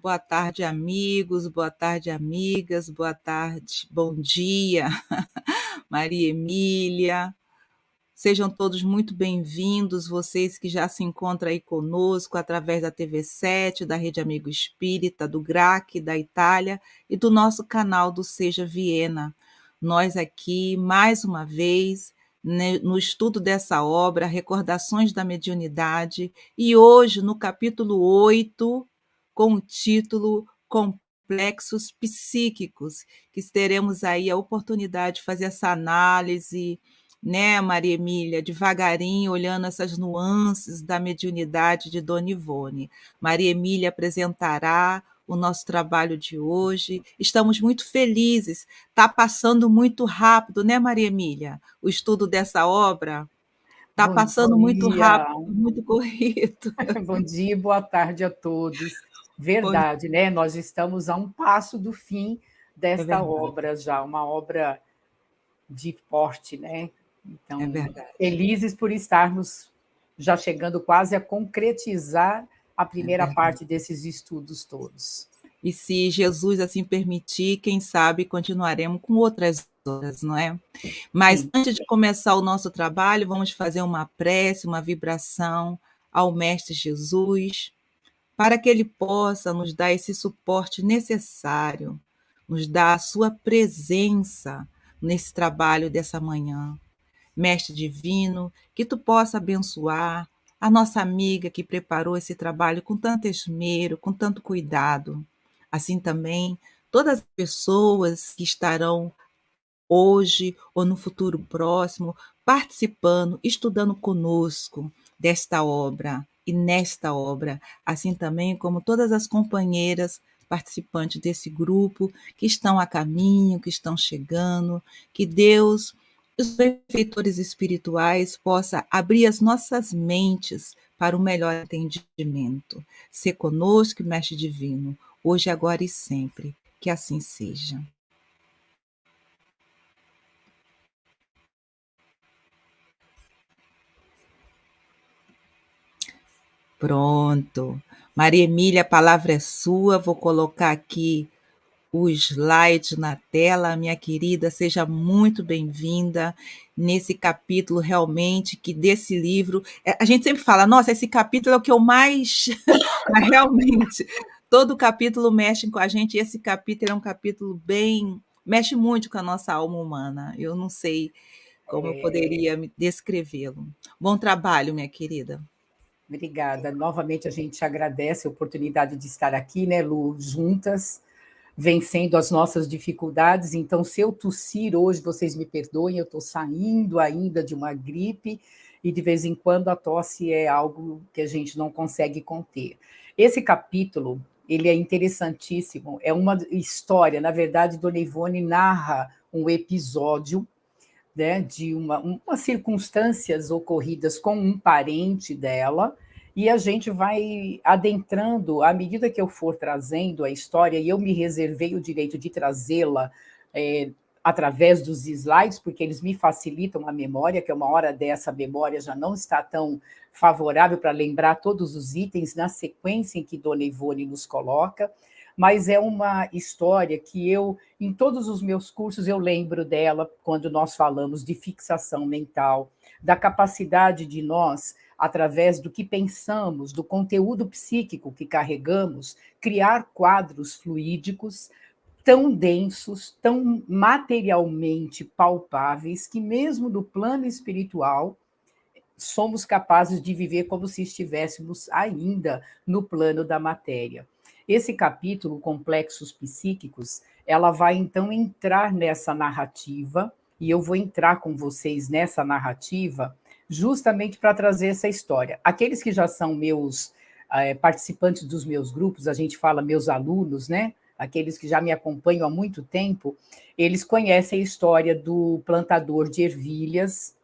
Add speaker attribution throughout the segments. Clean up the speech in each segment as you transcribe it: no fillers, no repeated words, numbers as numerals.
Speaker 1: boa tarde, amigos, boa tarde, amigas, boa tarde, bom dia, Maria Emília. Sejam todos muito bem-vindos, vocês que já se encontram aí conosco através da TV7, da Rede Amigo Espírita, do GRAC, da Itália e do nosso canal do Seja Viena. Nós aqui, mais uma vez, né, no estudo dessa obra, Recordações da Mediunidade, e hoje no capítulo 8, com o título Complexos Psíquicos, que teremos aí a oportunidade de fazer essa análise, né, Maria Emília, devagarinho, olhando essas nuances da mediunidade de Dona Ivone. Maria Emília apresentará o nosso trabalho de hoje. Estamos muito felizes. Está passando muito rápido, né, Maria Emília? O estudo dessa obra está
Speaker 2: Bom
Speaker 1: passando muito
Speaker 2: dia,
Speaker 1: rápido, muito corrido.
Speaker 2: bom dia e boa tarde a todos.
Speaker 1: Bom,
Speaker 2: Verdade, né? Nós estamos a um passo do fim
Speaker 1: é
Speaker 2: desta
Speaker 1: verdade,
Speaker 2: obra já, uma obra de porte, né?
Speaker 1: é
Speaker 2: Então,
Speaker 1: verdade,
Speaker 2: felizes por estarmos já chegando quase a concretizar a
Speaker 1: é
Speaker 2: primeira
Speaker 1: verdade.
Speaker 2: parte desses estudos todos.
Speaker 1: E se Jesus assim permitir, quem sabe continuaremos com outras obras, não é? Mas
Speaker 2: Sim,
Speaker 1: antes de começar o nosso trabalho, vamos fazer uma prece, uma vibração ao Mestre Jesus, para que ele possa nos dar esse suporte necessário, nos dar a sua presença nesse trabalho dessa manhã. Mestre divino, que tu possa abençoar a nossa amiga que preparou esse trabalho com tanto esmero, com tanto cuidado. Assim também, todas as pessoas que estarão hoje ou no futuro próximo, participando, estudando conosco desta obra e nesta obra, assim também como todas as companheiras participantes desse grupo que estão a caminho, que estão chegando, que Deus, os benfeitores espirituais, possa abrir as nossas mentes para o melhor entendimento. Se conosco, Mestre Divino, hoje, agora e sempre. Que assim seja. Pronto. Maria Emília, a palavra é sua. Vou colocar aqui o slide na tela. Minha querida, seja muito bem-vinda nesse capítulo realmente que desse livro. A gente sempre fala, nossa, esse capítulo é o que eu mais. Mas realmente, todo capítulo mexe com a gente. E esse capítulo é um capítulo bem. Mexe muito com a nossa alma humana. Eu não sei como eu poderia descrevê-lo. Bom trabalho, minha querida.
Speaker 2: obrigada. Novamente a gente agradece a oportunidade de estar aqui, né, Lu, juntas, vencendo as nossas dificuldades. Então, se eu tossir hoje, vocês me perdoem, eu estou saindo ainda de uma gripe e de vez em quando a tosse é algo que a gente não consegue conter. Esse capítulo, ele é interessantíssimo, é uma história, na verdade, Dona Ivone narra um episódio, né, de umas circunstâncias ocorridas com um parente dela, e a gente vai adentrando, à medida que eu for trazendo a história, e eu me reservei o direito de trazê-la através dos slides, porque eles me facilitam a memória, que uma hora dessa a memória já não está tão favorável para lembrar todos os itens na sequência em que Dona Ivone nos coloca, mas é uma história que eu, em todos os meus cursos, eu lembro dela quando nós falamos de fixação mental, da capacidade de nós, através do que pensamos, do conteúdo psíquico que carregamos, criar quadros fluídicos tão densos, tão materialmente palpáveis, que mesmo no plano espiritual, somos capazes de viver como se estivéssemos ainda no plano da matéria. Esse capítulo, Complexos Psíquicos, ela vai então entrar nessa narrativa, e eu vou entrar com vocês nessa narrativa, justamente para trazer essa história. Aqueles que já são meus participantes dos meus grupos, a gente fala meus alunos, né? Aqueles que já me acompanham há muito tempo, eles conhecem a história do plantador de ervilhas,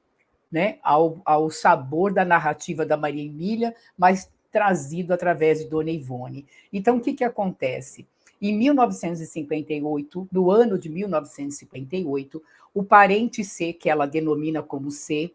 Speaker 2: né, ao sabor da narrativa da Maria Emília, mas trazido através de Dona Ivone. Então, o que, que acontece? Em 1958, no ano de 1958, o parente C, que ela denomina como C,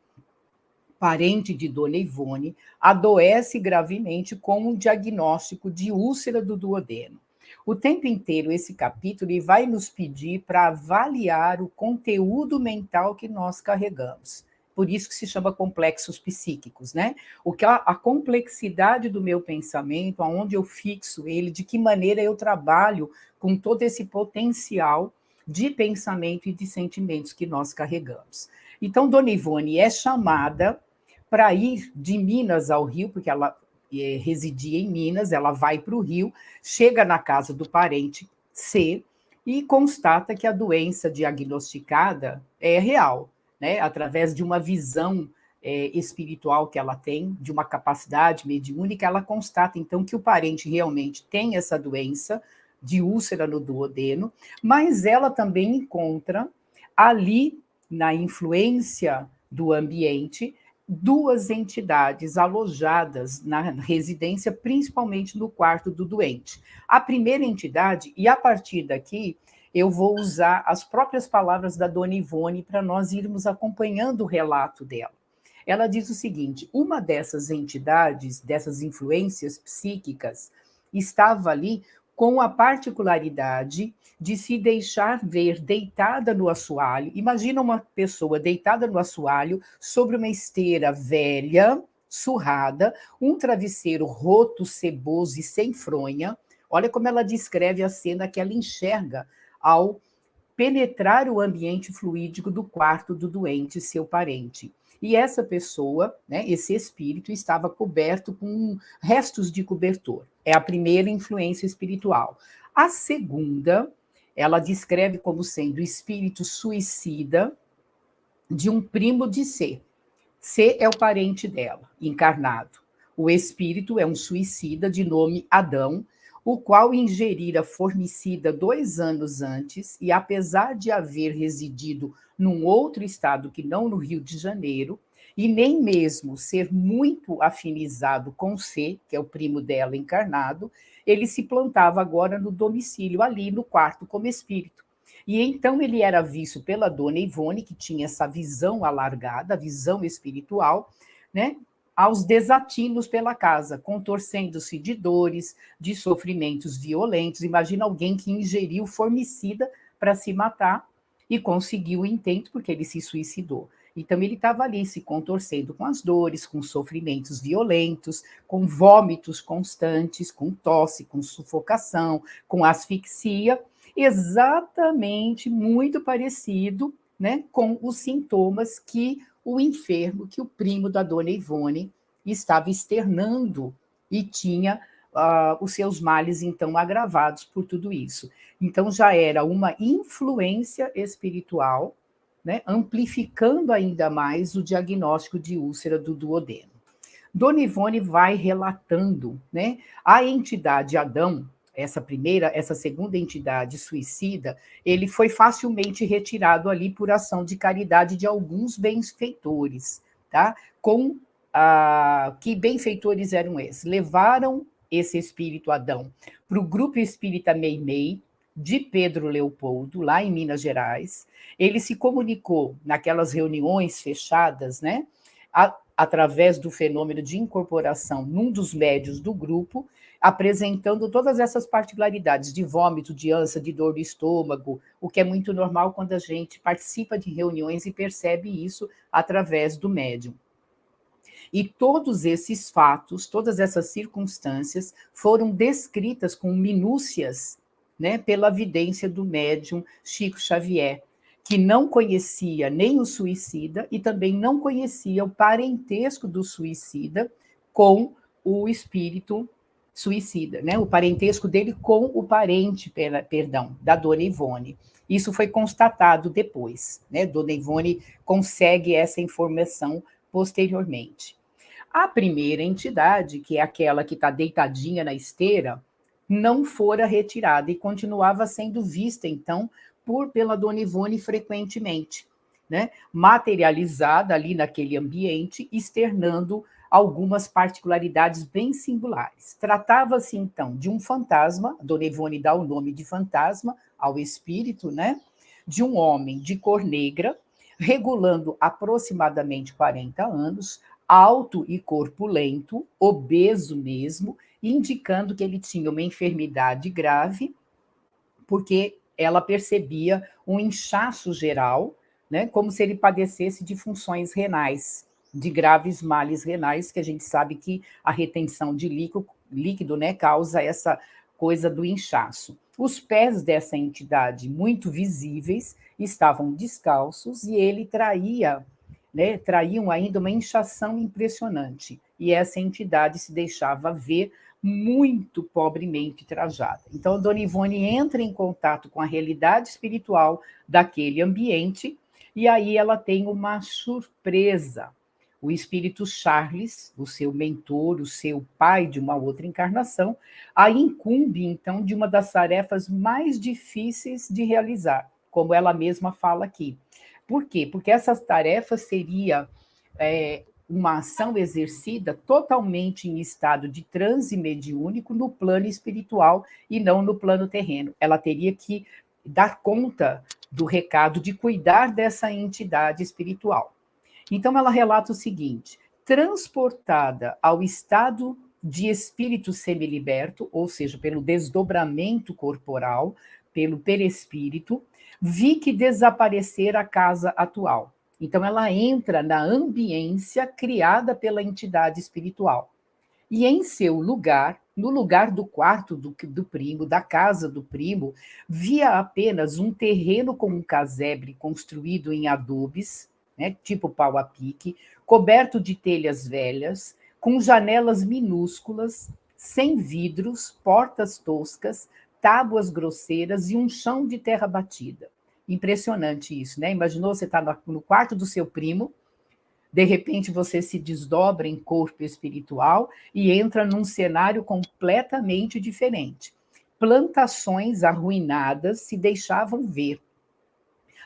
Speaker 2: parente de Dona Ivone, adoece gravemente com um diagnóstico de úlcera do duodeno. O tempo inteiro, esse capítulo ele vai nos pedir para avaliar o conteúdo mental que nós carregamos. Por isso que se chama complexos psíquicos, né? O que a complexidade do meu pensamento, aonde eu fixo ele, de que maneira eu trabalho com todo esse potencial de pensamento e de sentimentos que nós carregamos. Então, Dona Ivone é chamada para ir de Minas ao Rio, porque ela residia em Minas, ela vai para o Rio, chega na casa do parente C e constata que a doença diagnosticada é real, né? Através de uma visão espiritual que ela tem, de uma capacidade mediúnica, ela constata, então, que o parente realmente tem essa doença de úlcera no duodeno, mas ela também encontra ali, na influência do ambiente, duas entidades alojadas na residência, principalmente no quarto do doente. A primeira entidade, e a partir daqui eu vou usar as próprias palavras da Dona Ivone para nós irmos acompanhando o relato dela. Ela diz o seguinte: uma dessas entidades, dessas influências psíquicas, estava ali com a particularidade de se deixar ver deitada no assoalho. Imagina uma pessoa deitada no assoalho sobre uma esteira velha, surrada, um travesseiro roto, ceboso e sem fronha. Olha como ela descreve a cena que ela enxerga ao penetrar o ambiente fluídico do quarto do doente, seu parente. E essa pessoa, né, esse espírito, estava coberto com restos de cobertor. É a primeira influência espiritual. A segunda, ela descreve como sendo o espírito suicida de um primo de C. C é o parente dela, encarnado. O espírito é um suicida de nome Adão, o qual ingerira formicida 2 anos antes, e apesar de haver residido num outro estado que não no Rio de Janeiro, e nem mesmo ser muito afinizado com C, que é o primo dela encarnado, ele se plantava agora no domicílio, ali no quarto como espírito. E então ele era visto pela Dona Ivone, que tinha essa visão alargada, a visão espiritual, né? Aos desatinos pela casa, contorcendo-se de dores, de sofrimentos violentos. Imagina alguém que ingeriu formicida para se matar e conseguiu o intento porque ele se suicidou. Então ele estava ali se contorcendo com as dores, com sofrimentos violentos, com vômitos constantes, com tosse, com sufocação, com asfixia, exatamente muito parecido, né, com os sintomas que o enfermo, que o primo da Dona Ivone estava externando e tinha os seus males, então, agravados por tudo isso. Então, já era uma influência espiritual, né, amplificando ainda mais o diagnóstico de úlcera do duodeno. Dona Ivone vai relatando, né, a entidade Adão, essa segunda entidade suicida, ele foi facilmente retirado ali por ação de caridade de alguns benfeitores, tá? Que benfeitores eram esses? Levaram esse espírito Adão para o grupo espírita Meimei, de Pedro Leopoldo, lá em Minas Gerais. Ele se comunicou naquelas reuniões fechadas, né? Através do fenômeno de incorporação num dos médios do grupo, apresentando todas essas particularidades de vômito, de ânsia, de dor do estômago, o que é muito normal quando a gente participa de reuniões e percebe isso através do médium. E todos esses fatos, todas essas circunstâncias foram descritas com minúcias, né, pela vidência do médium Chico Xavier, que não conhecia nem o suicida e também não conhecia o parentesco do suicida com o espírito suicida, né? O parentesco dele com o parente, da Dona Ivone. Isso foi constatado depois, né? Dona Ivone consegue essa informação posteriormente. A primeira entidade, que é aquela que está deitadinha na esteira, não fora retirada e continuava sendo vista, então, pela Dona Ivone frequentemente, né? Materializada ali naquele ambiente, externando algumas particularidades bem singulares. Tratava-se, então, de um fantasma, a Dona Ivone dá o nome de fantasma ao espírito, né? De um homem de cor negra, regulando aproximadamente 40 anos, alto e corpulento, obeso mesmo, indicando que ele tinha uma enfermidade grave, porque ela percebia um inchaço geral, né, como se ele padecesse de funções renais, de graves males renais, que a gente sabe que a retenção de líquido, né, causa essa coisa do inchaço. Os pés dessa entidade, muito visíveis, estavam descalços e ele traíam ainda uma inchação impressionante. E essa entidade se deixava ver muito pobremente trajada. Então, a Dona Ivone entra em contato com a realidade espiritual daquele ambiente e aí ela tem uma surpresa. O espírito Charles, o seu mentor, o seu pai de uma outra encarnação, a incumbe, então, de uma das tarefas mais difíceis de realizar, como ela mesma fala aqui. Por quê? Porque essa tarefa seria uma ação exercida totalmente em estado de transe mediúnico no plano espiritual e não no plano terreno. Ela teria que dar conta do recado de cuidar dessa entidade espiritual. Então, ela relata o seguinte: transportada ao estado de espírito semiliberto, ou seja, pelo desdobramento corporal, pelo perispírito, vi que desaparecera a casa atual. Então, ela entra na ambiência criada pela entidade espiritual. E em seu lugar, no lugar do quarto do primo, da casa do primo, via apenas um terreno com um casebre construído em adobes, né, tipo pau a pique, coberto de telhas velhas, com janelas minúsculas, sem vidros, portas toscas, tábuas grosseiras e um chão de terra batida. Impressionante isso, né? Imaginou você estar no quarto do seu primo, de repente você se desdobra em corpo espiritual e entra num cenário completamente diferente. Plantações arruinadas se deixavam ver.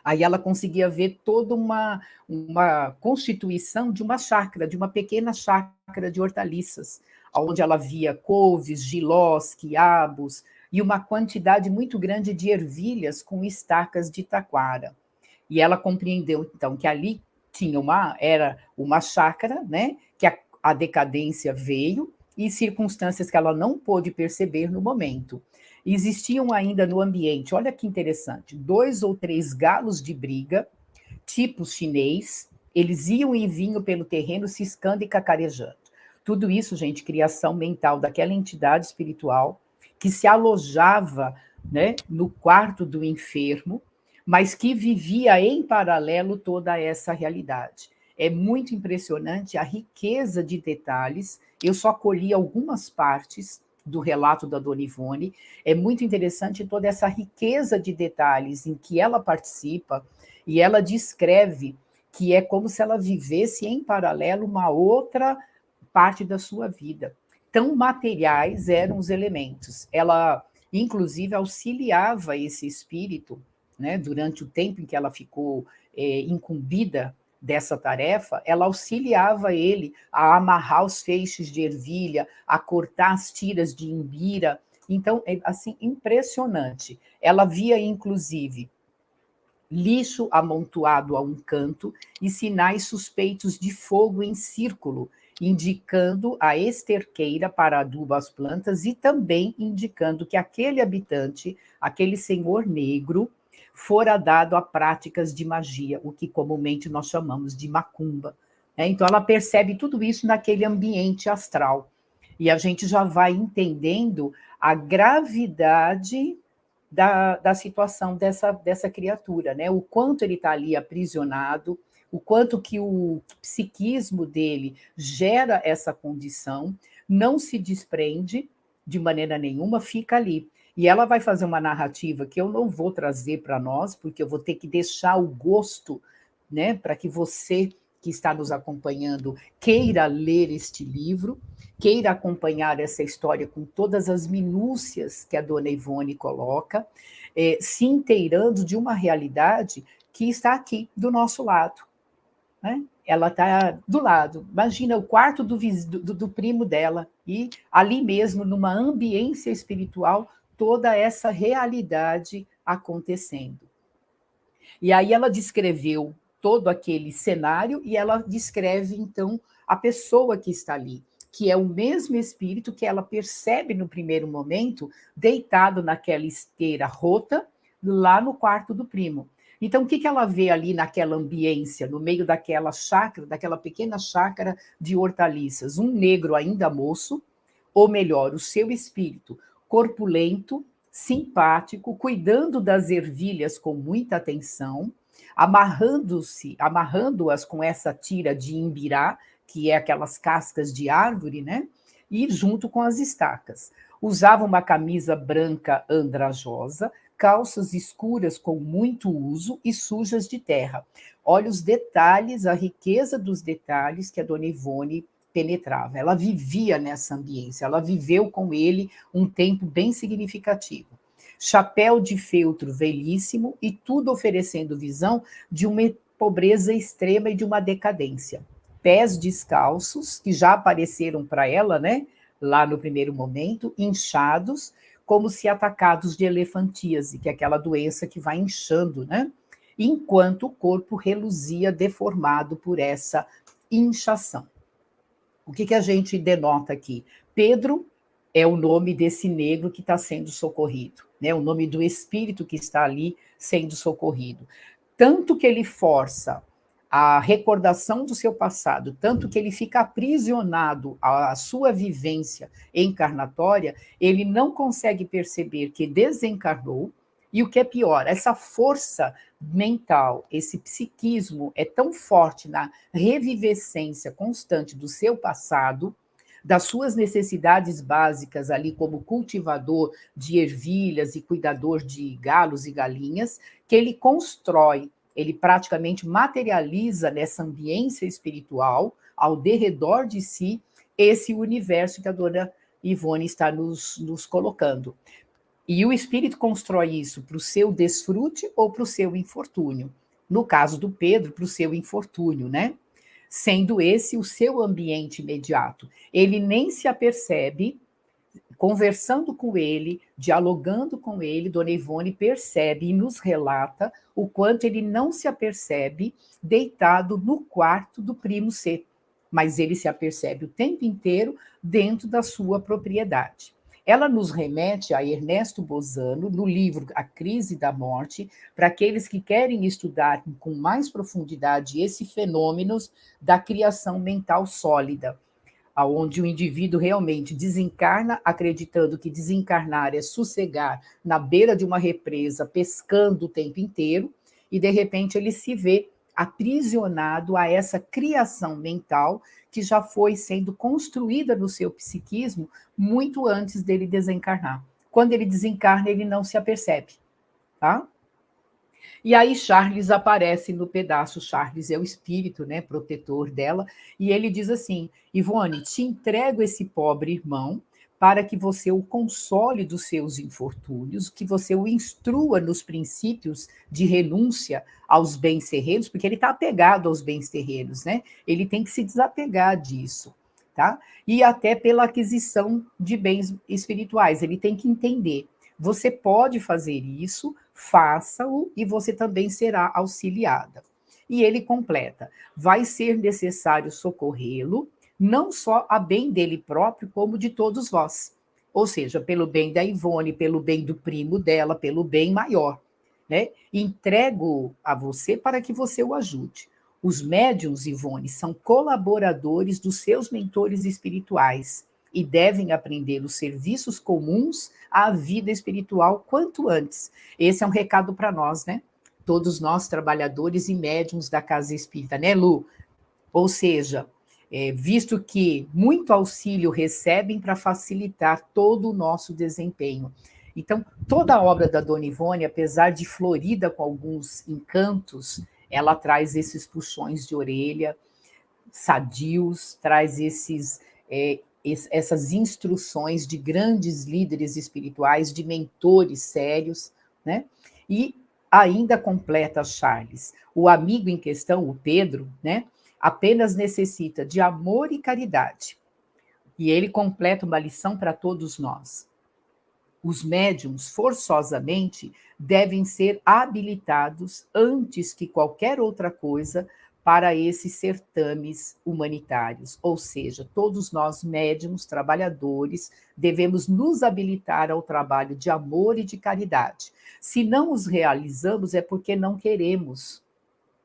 Speaker 2: Aí ela conseguia ver toda uma constituição de uma chácara, de uma pequena chácara de hortaliças, onde ela via couves, jilós, quiabos e uma quantidade muito grande de ervilhas com estacas de taquara. E ela compreendeu, então, que ali era uma chácara, né, que a decadência veio e circunstâncias que ela não pôde perceber no momento. Existiam ainda no ambiente, olha que interessante, 2 ou 3 galos de briga, tipo chinês, eles iam e vinham pelo terreno ciscando e cacarejando. Tudo isso, gente, criação mental daquela entidade espiritual que se alojava, né, no quarto do enfermo, mas que vivia em paralelo toda essa realidade. É muito impressionante a riqueza de detalhes. Eu só colhi algumas partes do relato da Dona Ivone. É muito interessante toda essa riqueza de detalhes em que ela participa e ela descreve que é como se ela vivesse em paralelo uma outra parte da sua vida. Tão materiais eram os elementos. Ela, inclusive, auxiliava esse espírito, né, durante o tempo em que ela ficou incumbida dessa tarefa, ela auxiliava ele a amarrar os feixes de ervilha, a cortar as tiras de imbira. Então, é assim, impressionante. Ela via, inclusive, lixo amontoado a um canto e sinais suspeitos de fogo em círculo, indicando a esterqueira para adubo às plantas e também indicando que aquele habitante, aquele senhor negro, fora dado a práticas de magia, o que comumente nós chamamos de macumba. Então, ela percebe tudo isso naquele ambiente astral. E a gente já vai entendendo a gravidade da situação dessa criatura, né? O quanto ele está ali aprisionado, o quanto que o psiquismo dele gera essa condição, não se desprende de maneira nenhuma, fica ali. E ela vai fazer uma narrativa que eu não vou trazer para nós, porque eu vou ter que deixar o gosto, né, para que você que está nos acompanhando queira ler este livro, queira acompanhar essa história com todas as minúcias que a Dona Ivone coloca, se inteirando de uma realidade que está aqui do nosso lado. Né? Ela está do lado. Imagina o quarto do primo dela, e ali mesmo, numa ambiência espiritual, toda essa realidade acontecendo. E aí ela descreveu todo aquele cenário e ela descreve, então, a pessoa que está ali, que é o mesmo espírito que ela percebe no primeiro momento, deitado naquela esteira rota, lá no quarto do primo. Então, o que ela vê ali naquela ambiência, no meio daquela chácara, daquela pequena chácara de hortaliças? Um negro ainda moço, ou melhor, o seu espírito, corpulento, simpático, cuidando das ervilhas com muita atenção, amarrando-as com essa tira de imbirá, que é aquelas cascas de árvore, né? E junto com as estacas. Usava uma camisa branca andrajosa, calças escuras com muito uso e sujas de terra. Olha os detalhes, a riqueza dos detalhes que a dona Ivone penetrava. Ela vivia nessa ambiência, ela viveu com ele um tempo bem significativo. Chapéu de feltro velhíssimo e tudo oferecendo visão de uma pobreza extrema e de uma decadência. Pés descalços, que já apareceram para ela, né? Lá no primeiro momento, inchados, como se atacados de elefantíase, que é aquela doença que vai inchando, né? Enquanto o corpo reluzia deformado por essa inchação. O que a gente denota aqui? Pedro é o nome desse negro que está sendo socorrido, né? O nome do espírito que está ali sendo socorrido. Tanto que ele força a recordação do seu passado, tanto que ele fica aprisionado à sua vivência encarnatória, ele não consegue perceber que desencarnou, e o que é pior, essa força mental, esse psiquismo é tão forte na revivescência constante do seu passado, das suas necessidades básicas ali como cultivador de ervilhas e cuidador de galos e galinhas, que ele constrói, ele praticamente materializa nessa ambiência espiritual, ao derredor de si, esse universo que a dona Ivone está nos colocando. E o espírito constrói isso para o seu desfrute ou para o seu infortúnio. No caso do Pedro, para o seu infortúnio, né? Sendo esse o seu ambiente imediato. Ele nem se apercebe, conversando com ele, dialogando com ele, Dona Ivone percebe e nos relata o quanto ele não se apercebe deitado no quarto do primo C, mas ele se apercebe o tempo inteiro dentro da sua propriedade. Ela nos remete a Ernesto Bozano, no livro A Crise da Morte, para aqueles que querem estudar com mais profundidade esse fenômeno da criação mental sólida, onde o indivíduo realmente desencarna, acreditando que desencarnar é sossegar na beira de uma represa, pescando o tempo inteiro, e de repente ele se vê aprisionado a essa criação mental que já foi sendo construída no seu psiquismo muito antes dele desencarnar. Quando ele desencarna, ele não se apercebe, tá? E aí Charles aparece no pedaço, Charles é o espírito, né, protetor dela, e ele diz assim: Ivone, te entrego esse pobre irmão para que você o console dos seus infortúnios, que você o instrua nos princípios de renúncia aos bens terrenos, porque ele está apegado aos bens terrenos, né? Ele tem que se desapegar disso, tá? E até pela aquisição de bens espirituais, ele tem que entender. Você pode fazer isso, faça-o e você também será auxiliada. E ele completa: vai ser necessário socorrê-lo, não só a bem dele próprio, como de todos vós. Ou seja, pelo bem da Ivone, pelo bem do primo dela, pelo bem maior, né? Entrego a você para que você o ajude. Os médiuns, Ivone, são colaboradores dos seus mentores espirituais e devem aprender os serviços comuns à vida espiritual quanto antes. Esse é um recado para nós, né? Todos nós, trabalhadores e médiuns da Casa Espírita, né, Lu? Ou seja, visto que muito auxílio recebem para facilitar todo o nosso desempenho. Então, toda a obra da Dona Ivone, apesar de florida com alguns encantos, ela traz esses puxões de orelha sadios, traz essas instruções de grandes líderes espirituais, de mentores sérios, né? E ainda completa Charles. O amigo em questão, o Pedro, né, apenas necessita de amor e caridade. E ele completa uma lição para todos nós. Os médiums, forçosamente, devem ser habilitados antes que qualquer outra coisa para esses certames humanitários. Ou seja, todos nós, médiuns, trabalhadores, devemos nos habilitar ao trabalho de amor e de caridade. Se não os realizamos, é porque não queremos.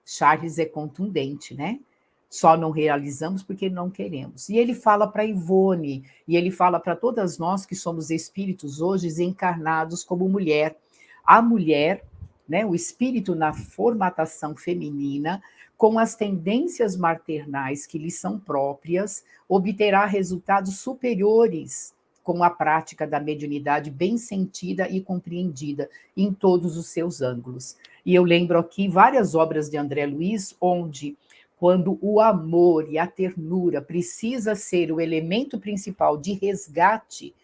Speaker 2: Charles é contundente, né? Só não realizamos porque não queremos. E ele fala para Ivone, e ele fala para todas nós que somos espíritos hoje encarnados como mulher. A mulher, né, o espírito na formatação feminina, com as tendências maternais que lhe são próprias, obterá resultados superiores com a prática da mediunidade bem sentida e compreendida em todos os seus ângulos. E eu lembro aqui várias obras de André Luiz, onde, quando o amor e a ternura precisa ser o elemento principal de resgate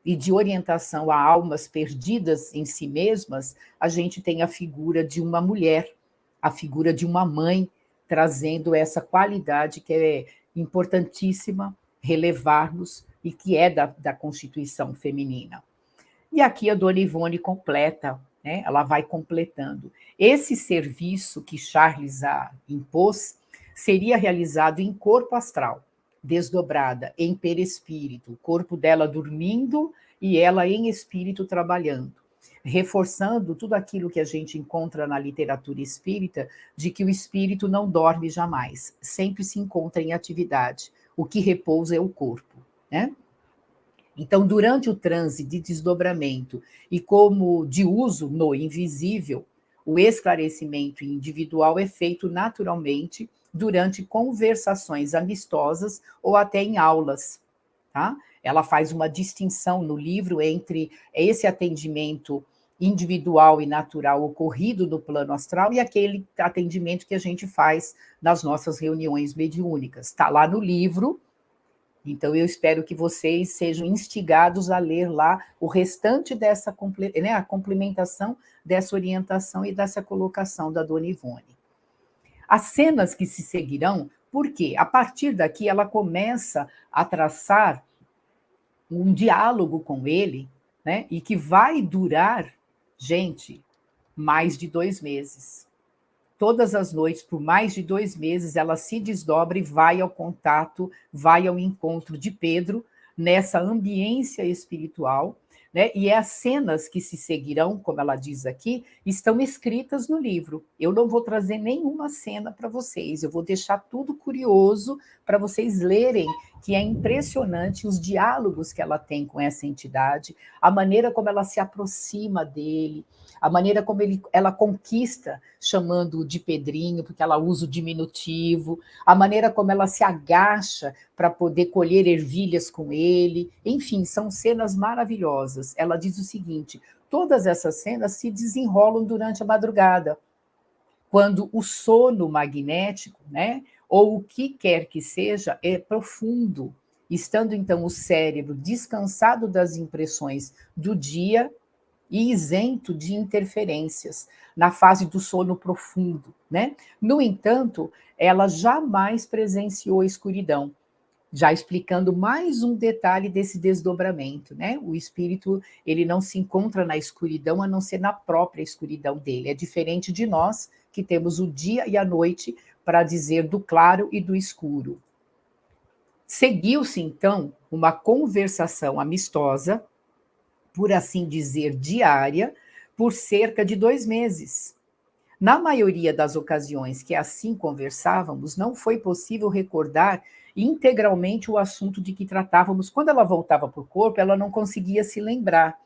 Speaker 2: e de orientação a almas perdidas em si mesmas, a gente tem a figura de uma mulher, a figura de uma mãe, trazendo essa qualidade que é importantíssima relevarmos e que é da constituição feminina. E aqui a dona Ivone completa, né? Ela vai completando. Esse serviço que Charles a impôs seria realizado em corpo astral, desdobrada, em perispírito, o corpo dela dormindo e ela em espírito trabalhando, reforçando tudo aquilo que a gente encontra na literatura espírita, de que o espírito não dorme jamais, sempre se encontra em atividade. O que repousa é o corpo, né? Então, durante o transe de desdobramento e como de uso no invisível, o esclarecimento individual é feito naturalmente durante conversações amistosas ou até em aulas, tá? Ela faz uma distinção no livro entre esse atendimento individual e natural ocorrido no plano astral e aquele atendimento que a gente faz nas nossas reuniões mediúnicas. Está lá no livro. Então, eu espero que vocês sejam instigados a ler lá o restante dessa, né, a complementação dessa orientação e dessa colocação da dona Ivone. As cenas que se seguirão, porque a partir daqui ela começa a traçar um diálogo com ele, né, e que vai durar, gente, mais de 2 meses. Todas as noites, por mais de 2 meses, ela se desdobra e vai ao contato, vai ao encontro de Pedro, nessa ambiência espiritual, né? E as cenas que se seguirão, como ela diz aqui, estão escritas no livro. Eu não vou trazer nenhuma cena para vocês, eu vou deixar tudo curioso para vocês lerem, que é impressionante os diálogos que ela tem com essa entidade, a maneira como ela se aproxima dele, a maneira como ela conquista, chamando de Pedrinho, porque ela usa o diminutivo, a maneira como ela se agacha para poder colher ervilhas com ele, enfim, são cenas maravilhosas. Ela diz o seguinte: todas essas cenas se desenrolam durante a madrugada, quando o sono magnético, né, ou o que quer que seja, é profundo, estando então o cérebro descansado das impressões do dia e isento de interferências, na fase do sono profundo, né? No entanto, ela jamais presenciou a escuridão, já explicando mais um detalhe desse desdobramento, né? O espírito, ele não se encontra na escuridão, a não ser na própria escuridão dele. É diferente de nós, que temos o dia e a noite para dizer do claro e do escuro. Seguiu-se, então, uma conversação amistosa, por assim dizer, diária, por cerca de 2 meses. Na maioria das ocasiões que assim conversávamos, não foi possível recordar integralmente o assunto de que tratávamos. Quando ela voltava para o corpo, ela não conseguia se lembrar,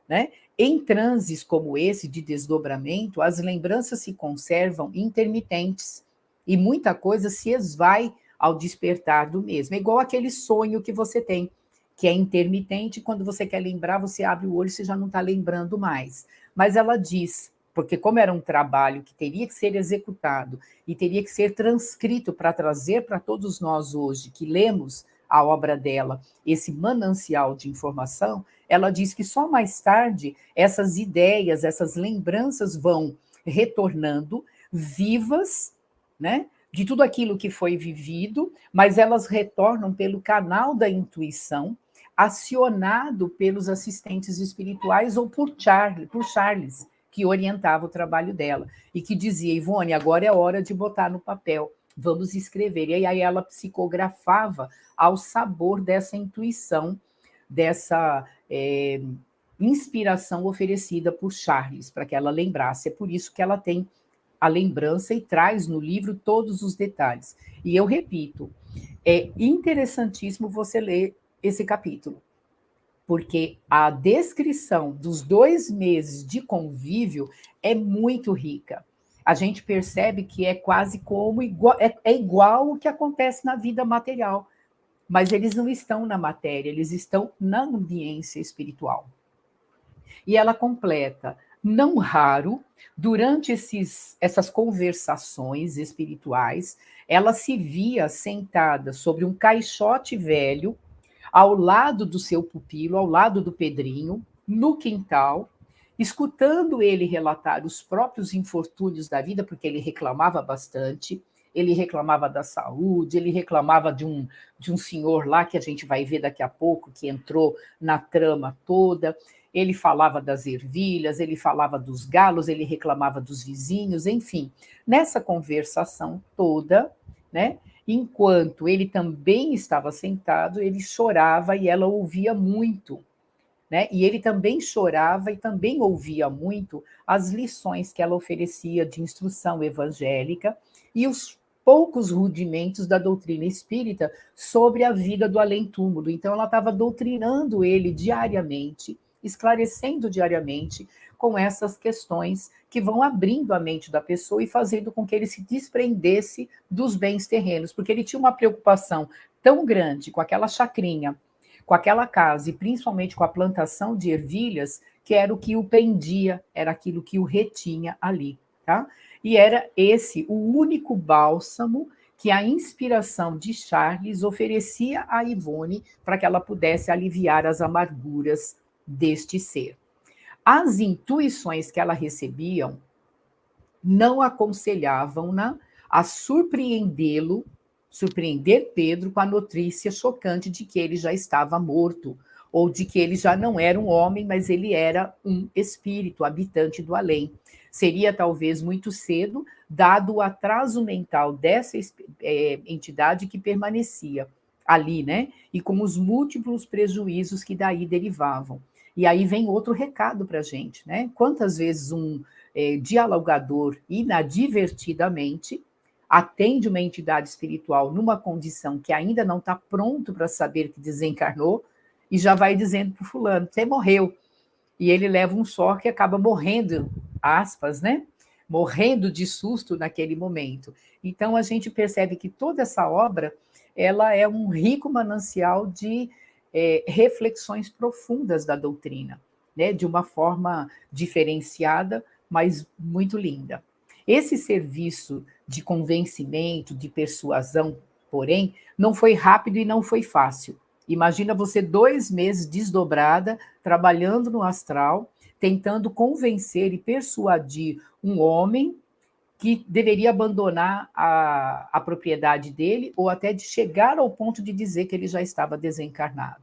Speaker 2: né? Em transes como esse de desdobramento, as lembranças se conservam intermitentes e muita coisa se esvai ao despertar do mesmo. É igual aquele sonho que você tem, que é intermitente, quando você quer lembrar, você abre o olho e você já não está lembrando mais. Mas ela diz, porque como era um trabalho que teria que ser executado e teria que ser transcrito para trazer para todos nós hoje, que lemos a obra dela, esse manancial de informação, ela diz que só mais tarde essas ideias, essas lembranças vão retornando vivas, né, de tudo aquilo que foi vivido, mas elas retornam pelo canal da intuição, acionado pelos assistentes espirituais ou por Charles, que orientava o trabalho dela, e que dizia: Ivone, agora é hora de botar no papel, vamos escrever. E aí ela psicografava ao sabor dessa intuição, dessa inspiração oferecida por Charles, para que ela lembrasse. É por isso que ela tem a lembrança e traz no livro todos os detalhes. E eu repito, é interessantíssimo você ler esse capítulo, porque a descrição dos 2 meses de convívio é muito rica. A gente percebe que é quase como igual, é igual o que acontece na vida material, mas eles não estão na matéria, eles estão na ambiência espiritual. E ela completa, não raro, durante essas conversações espirituais, ela se via sentada sobre um caixote velho, ao lado do seu pupilo, ao lado do Pedrinho, no quintal, escutando ele relatar os próprios infortúnios da vida, porque ele reclamava bastante, ele reclamava da saúde, ele reclamava de um senhor lá, que a gente vai ver daqui a pouco, que entrou na trama toda, ele falava das ervilhas, ele falava dos galos, ele reclamava dos vizinhos, enfim. Nessa conversação toda, né, enquanto ele também estava sentado, ele chorava e ela ouvia muito, né? E ele também chorava e também ouvia muito as lições que ela oferecia de instrução evangélica e os poucos rudimentos da doutrina espírita sobre a vida do além-túmulo. Então, ela estava doutrinando ele diariamente, esclarecendo diariamente com essas questões que vão abrindo a mente da pessoa e fazendo com que ele se desprendesse dos bens terrenos, porque ele tinha uma preocupação tão grande com aquela chacrinha, com aquela casa, e principalmente com a plantação de ervilhas, que era o que o prendia, era aquilo que o retinha ali, tá? E era esse o único bálsamo que a inspiração de Charles oferecia a Ivone para que ela pudesse aliviar as amarguras deste ser. As intuições que ela recebia não aconselhavam-na a surpreender Pedro com a notícia chocante de que ele já estava morto, ou de que ele já não era um homem, mas ele era um espírito habitante do além. Seria talvez muito cedo, dado o atraso mental dessa entidade que permanecia ali, né? E com os múltiplos prejuízos que daí derivavam. E aí vem outro recado para a gente, né? Quantas vezes um dialogador inadvertidamente atende uma entidade espiritual numa condição que ainda não está pronto para saber que desencarnou e já vai dizendo para o fulano, você morreu. E ele leva um choque e acaba morrendo, aspas, né? Morrendo de susto naquele momento. Então, a gente percebe que toda essa obra ela é um rico manancial de reflexões profundas da doutrina, né? De uma forma diferenciada, mas muito linda. Esse serviço de convencimento, de persuasão, porém, não foi rápido e não foi fácil. Imagina você 2 meses desdobrada, trabalhando no astral, tentando convencer e persuadir um homem que deveria abandonar a propriedade dele, ou até de chegar ao ponto de dizer que ele já estava desencarnado.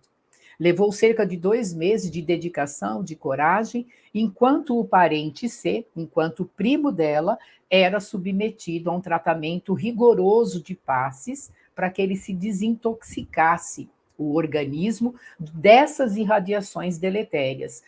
Speaker 2: Levou cerca de 2 meses de dedicação, de coragem, enquanto o parente C, enquanto o primo dela, era submetido a um tratamento rigoroso de passes para que ele se desintoxicasse o organismo dessas irradiações deletérias,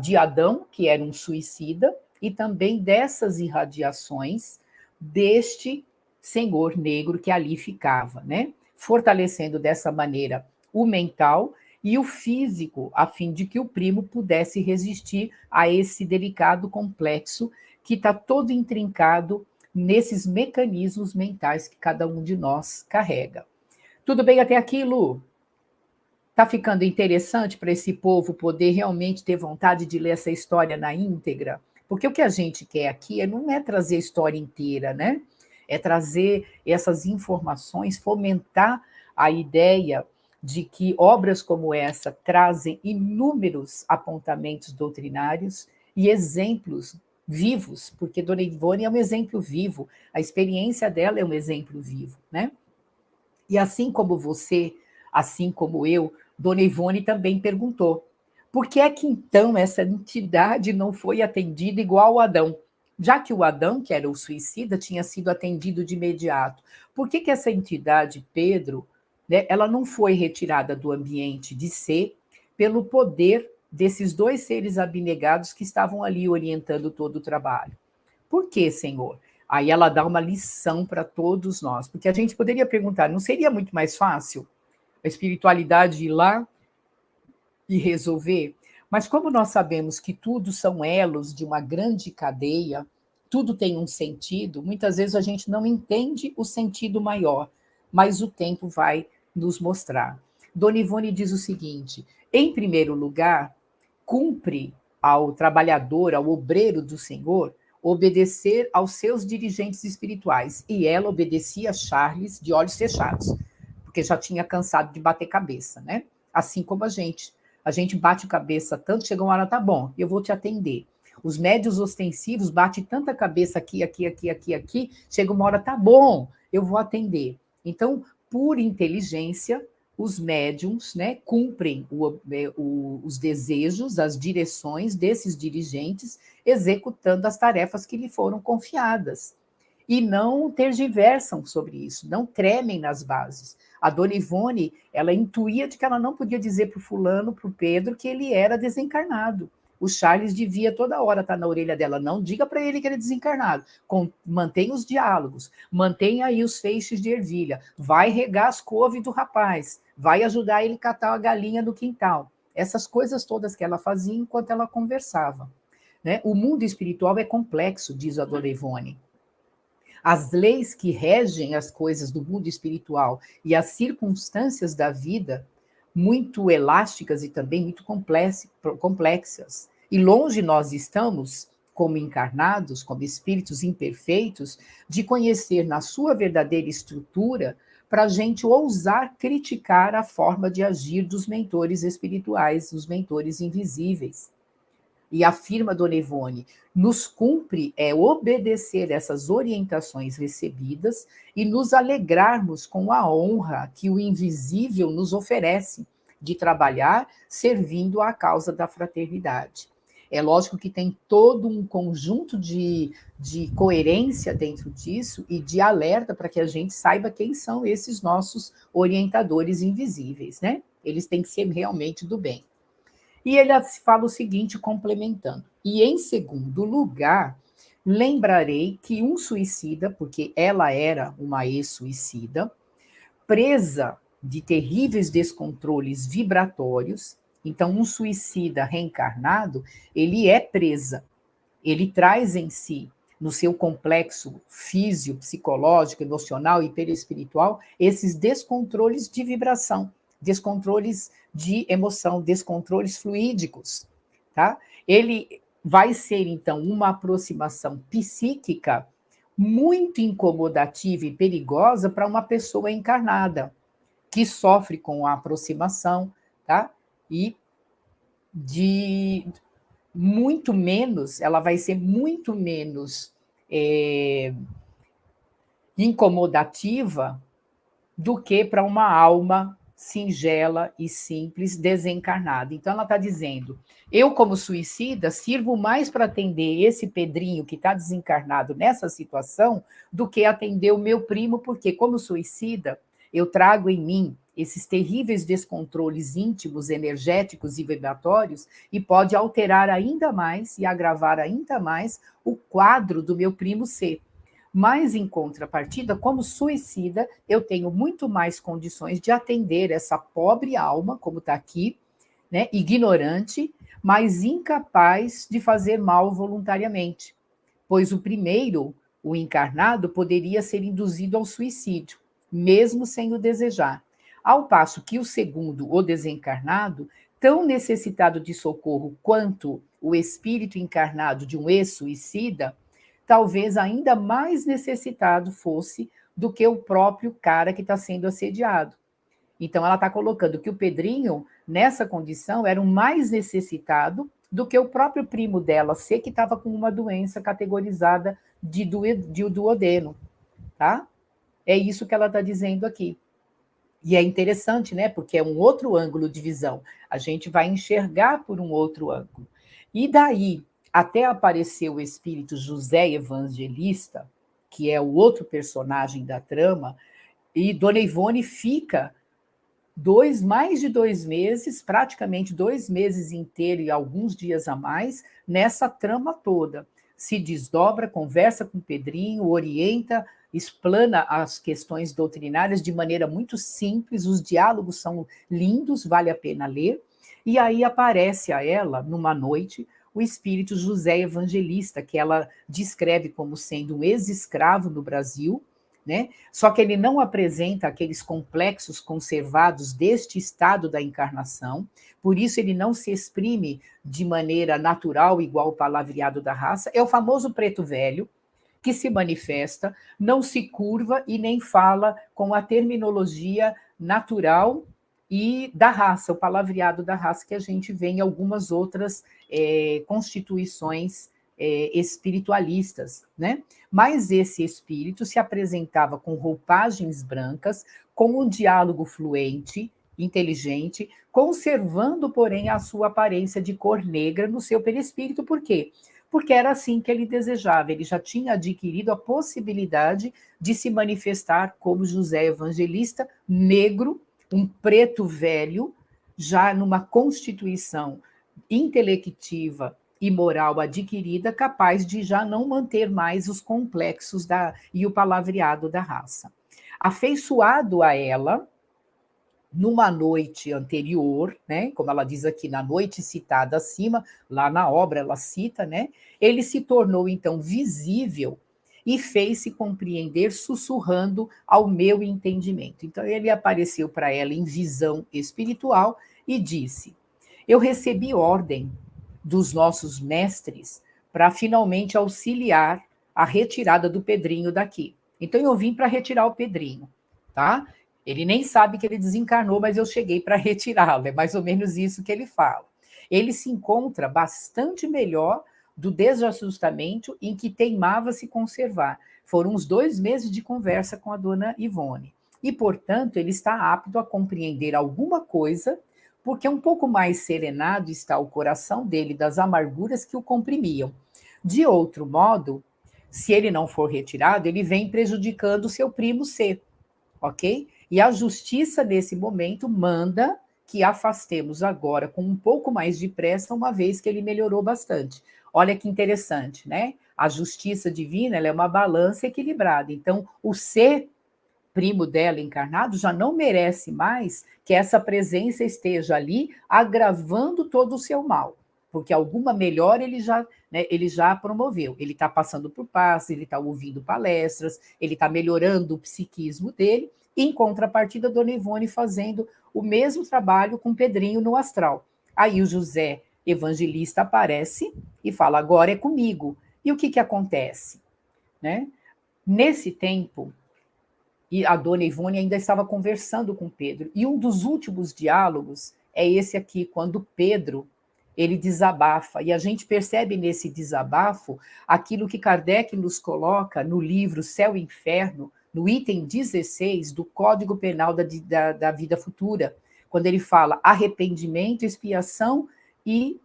Speaker 2: de Adão, que era um suicida, e também dessas irradiações deste senhor negro que ali ficava, né? Fortalecendo dessa maneira o mental e o físico, a fim de que o primo pudesse resistir a esse delicado complexo que está todo intrincado nesses mecanismos mentais que cada um de nós carrega. Tudo bem até aqui, Lu? Está ficando interessante para esse povo poder realmente ter vontade de ler essa história na íntegra? Porque o que a gente quer aqui não é trazer a história inteira, né? É trazer essas informações, fomentar a ideia de que obras como essa trazem inúmeros apontamentos doutrinários e exemplos vivos, porque Dona Ivone é um exemplo vivo, a experiência dela é um exemplo vivo, né? E assim como você, assim como eu, Dona Ivone também perguntou: por que é que então essa entidade não foi atendida igual a Adão? já que o Adão, que era o suicida, tinha sido atendido de imediato. Por que essa entidade, Pedro, né, ela não foi retirada do ambiente de ser pelo poder desses dois seres abnegados que estavam ali orientando todo o trabalho? Por quê, Senhor? Aí ela dá uma lição para todos nós, porque a gente poderia perguntar, não seria muito mais fácil a espiritualidade ir lá e resolver? Mas como nós sabemos que tudo são elos de uma grande cadeia, tudo tem um sentido, muitas vezes a gente não entende o sentido maior, mas o tempo vai nos mostrar. Dona Ivone diz o seguinte: em primeiro lugar, cumpre ao trabalhador, ao obreiro do Senhor, obedecer aos seus dirigentes espirituais. E ela obedecia a Charles de olhos fechados, porque já tinha cansado de bater cabeça, né? Assim como a gente. A gente bate cabeça tanto, chega uma hora, tá bom, eu vou te atender. Os médios ostensivos batem tanta cabeça aqui, aqui, aqui, aqui, aqui, chega uma hora, tá bom, eu vou atender. Então, por inteligência, os médiums, né, cumprem os desejos, as direções desses dirigentes, executando as tarefas que lhe foram confiadas. E não tergiversam sobre isso, não tremem nas bases. A Dona Ivone, ela intuía de que ela não podia dizer para o fulano, para o Pedro, que ele era desencarnado. O Charles devia toda hora estar na orelha dela, não diga para ele que ele é desencarnado. Mantenha os diálogos, mantenha aí os feixes de ervilha, vai regar as couves do rapaz, vai ajudar ele a catar a galinha no quintal. Essas coisas todas que ela fazia enquanto ela conversava. Né? O mundo espiritual é complexo, diz a Dona Ivone. As leis que regem as coisas do mundo espiritual e as circunstâncias da vida, muito elásticas e também muito complexas. E longe nós estamos, como encarnados, como espíritos imperfeitos, de conhecer na sua verdadeira estrutura para a gente ousar criticar a forma de agir dos mentores espirituais, dos mentores invisíveis. E afirma Dona Ivone, nos cumpre obedecer essas orientações recebidas e nos alegrarmos com a honra que o invisível nos oferece de trabalhar servindo à causa da fraternidade. É lógico que tem todo um conjunto de coerência dentro disso e de alerta para que a gente saiba quem são esses nossos orientadores invisíveis, né? Eles têm que ser realmente do bem. E ele fala o seguinte, complementando: e em segundo lugar, lembrarei que um suicida, porque ela era uma ex-suicida, presa de terríveis descontroles vibratórios. Então, um suicida reencarnado, ele é presa, ele traz em si, no seu complexo físico, psicológico, emocional e perispiritual, esses descontroles de vibração, descontroles de emoção, descontroles fluídicos, tá? Ele vai ser, então, uma aproximação psíquica muito incomodativa e perigosa para uma pessoa encarnada, que sofre com a aproximação, tá? E de muito menos, ela vai ser muito menos incomodativa do que para uma alma singela e simples desencarnada. Então, ela está dizendo, eu, como suicida, sirvo mais para atender esse Pedrinho que está desencarnado nessa situação do que atender o meu primo, porque, como suicida, eu trago em mim esses terríveis descontroles íntimos, energéticos e vibratórios, e pode alterar ainda mais e agravar ainda mais o quadro do meu primo ser. Mas, em contrapartida, como suicida, eu tenho muito mais condições de atender essa pobre alma, como está aqui, né, ignorante, mas incapaz de fazer mal voluntariamente. Pois o primeiro, o encarnado, poderia ser induzido ao suicídio, mesmo sem o desejar. Ao passo que o segundo, o desencarnado, tão necessitado de socorro quanto o espírito encarnado de um ex-suicida, talvez ainda mais necessitado fosse do que o próprio cara que está sendo assediado. Então, ela está colocando que o Pedrinho, nessa condição, era o mais necessitado do que o próprio primo dela, ser que estava com uma doença categorizada de duodeno, tá? É isso que ela está dizendo aqui. E é interessante, né? Porque é um outro ângulo de visão. A gente vai enxergar por um outro ângulo. E daí até aparecer o espírito José Evangelista, que é o outro personagem da trama, e Dona Ivone fica mais de 2 meses, praticamente 2 meses inteiros e alguns dias a mais, nessa trama toda. Se desdobra, conversa com o Pedrinho, orienta, explana as questões doutrinárias de maneira muito simples, os diálogos são lindos, vale a pena ler. E aí aparece a ela, numa noite, o espírito José Evangelista, que ela descreve como sendo um ex-escravo no Brasil, né? Só que ele não apresenta aqueles complexos conservados deste estado da encarnação, por isso ele não se exprime de maneira natural, igual o palavreado da raça. É o famoso preto velho, que se manifesta, não se curva e nem fala com a terminologia natural e da raça, o palavreado da raça que a gente vê em algumas outras constituições espiritualistas, né? Mas esse espírito se apresentava com roupagens brancas, com um diálogo fluente, inteligente, conservando, porém, a sua aparência de cor negra no seu perispírito. Por quê? Porque era assim que ele desejava, ele já tinha adquirido a possibilidade de se manifestar como José Evangelista, negro, um preto velho, já numa constituição intelectiva e moral adquirida, capaz de já não manter mais os complexos e o palavreado da raça. Afeiçoado a ela, numa noite anterior, né, como ela diz aqui, na noite citada acima, lá na obra ela cita, né, ele se tornou então visível e fez-se compreender sussurrando ao meu entendimento. Então ele apareceu para ela em visão espiritual e disse: eu recebi ordem dos nossos mestres para finalmente auxiliar a retirada do Pedrinho daqui. Então eu vim para retirar o Pedrinho, tá? Ele nem sabe que ele desencarnou, mas eu cheguei para retirá-lo. É mais ou menos isso que ele fala. Ele se encontra bastante melhor do desajustamento em que teimava se conservar. Foram uns 2 meses de conversa com a dona Ivone. E, portanto, ele está apto a compreender alguma coisa, porque um pouco mais serenado está o coração dele das amarguras que o comprimiam. De outro modo, se ele não for retirado, ele vem prejudicando o seu primo C, ok? E a justiça, nesse momento, manda que afastemos agora com um pouco mais de pressa, uma vez que ele melhorou bastante. Olha que interessante, né? A justiça divina, ela é uma balança equilibrada. Então, o ser primo dela encarnado já não merece mais que essa presença esteja ali agravando todo o seu mal, porque alguma melhora ele já promoveu. Ele está passando por passes, ele está ouvindo palestras, ele está melhorando o psiquismo dele, em contrapartida, Dona Ivone fazendo o mesmo trabalho com Pedrinho no astral. Aí o José Evangelista aparece e fala: agora é comigo. E o que acontece? Né? Nesse tempo, e a Dona Ivone ainda estava conversando com Pedro. E um dos últimos diálogos é esse aqui, quando Pedro ele desabafa. E a gente percebe nesse desabafo aquilo que Kardec nos coloca no livro Céu e Inferno, no item 16 do Código Penal da Vida Futura, quando ele fala arrependimento, expiação e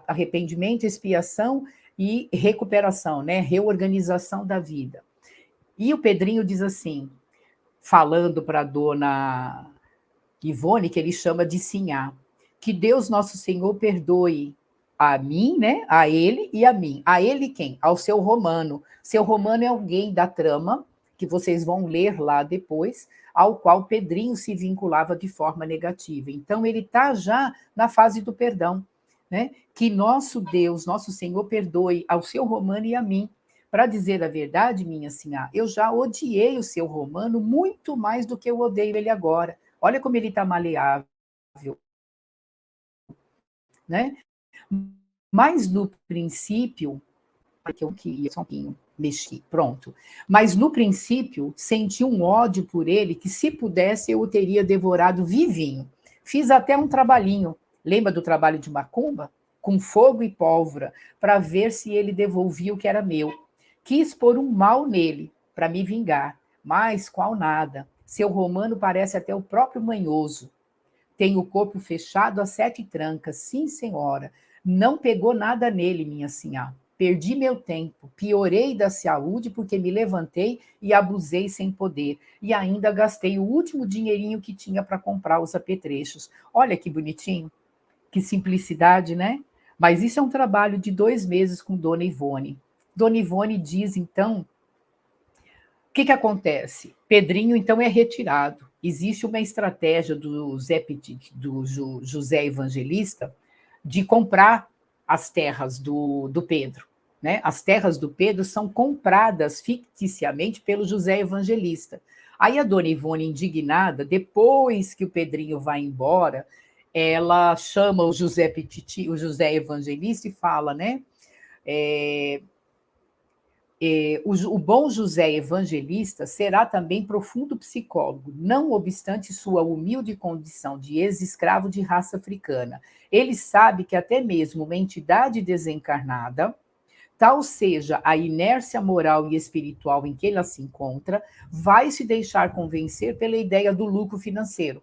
Speaker 2: arrependimento, expiação e recuperação, né? Reorganização da vida. E o Pedrinho diz assim, falando para a dona Ivone, que ele chama de Sinhá, que Deus Nosso Senhor perdoe a mim, né? A ele e a mim. A ele quem? Ao seu Romano. Seu Romano é alguém da trama, que vocês vão ler lá depois, ao qual Pedrinho se vinculava de forma negativa. Então, ele está já na fase do perdão, né? Que nosso Deus, nosso Senhor, perdoe ao seu Romano e a mim. Para dizer a verdade, minha senhora, eu já odiei o seu Romano muito mais do que eu odeio ele agora. Olha como ele está maleável, né? Mas no princípio, que eu queria só um pouquinho mexi, pronto. Mas no princípio, senti um ódio por ele que, se pudesse, eu o teria devorado vivinho. Fiz até um trabalhinho, lembra do trabalho de macumba? Com fogo e pólvora, para ver se ele devolvia o que era meu. Quis pôr um mal nele, para me vingar, mas qual nada. Seu Romano parece até o próprio Manhoso. Tem o corpo fechado a 7 trancas, sim, senhora. Não pegou nada nele, minha senhora. Perdi meu tempo, piorei da saúde porque me levantei e abusei sem poder. E ainda gastei o último dinheirinho que tinha para comprar os apetrechos. Olha que bonitinho, que simplicidade, né? Mas isso é um trabalho de 2 meses com Dona Ivone. Dona Ivone diz, então, o que acontece? Pedrinho, então, é retirado. Existe uma estratégia do José Evangelista de comprar as terras do Pedro. Né? As terras do Pedro são compradas ficticiamente pelo José Evangelista. Aí a dona Ivone, indignada, depois que o Pedrinho vai embora, ela chama o José Evangelista e fala, né? O bom José Evangelista será também profundo psicólogo, não obstante sua humilde condição de ex-escravo de raça africana. Ele sabe que até mesmo uma entidade desencarnada, tal seja a inércia moral e espiritual em que ela se encontra, vai se deixar convencer pela ideia do lucro financeiro,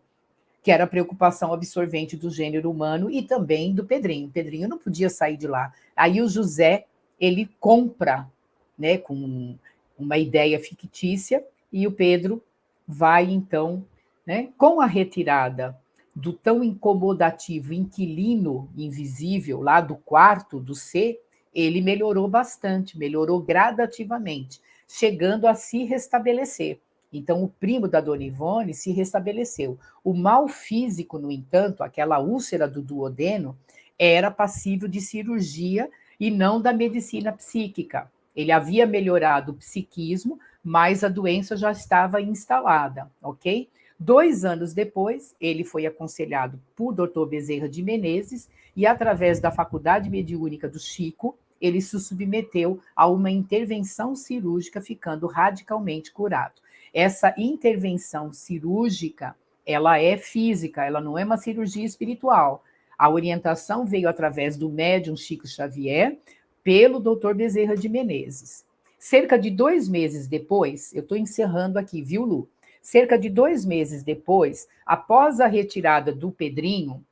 Speaker 2: que era a preocupação absorvente do gênero humano e também do Pedrinho. O Pedrinho não podia sair de lá. Aí o José, ele compra, né, com uma ideia fictícia, e o Pedro vai, então, né, com a retirada do tão incomodativo inquilino invisível lá do quarto do C, ele melhorou bastante, melhorou gradativamente, chegando a se restabelecer. Então, o primo da Dona Ivone se restabeleceu. O mal físico, no entanto, aquela úlcera do duodeno, era passível de cirurgia e não da medicina psíquica. Ele havia melhorado o psiquismo, mas a doença já estava instalada, ok? 2 anos depois, ele foi aconselhado por Dr. Bezerra de Menezes e, através da Faculdade Mediúnica do Chico, ele se submeteu a uma intervenção cirúrgica, ficando radicalmente curado. Essa intervenção cirúrgica, ela é física, ela não é uma cirurgia espiritual. A orientação veio através do médium Chico Xavier, pelo Dr. Bezerra de Menezes. Cerca de 2 meses depois, eu estou encerrando aqui, viu, Lu? Cerca de 2 meses depois, após a retirada do Pedrinho,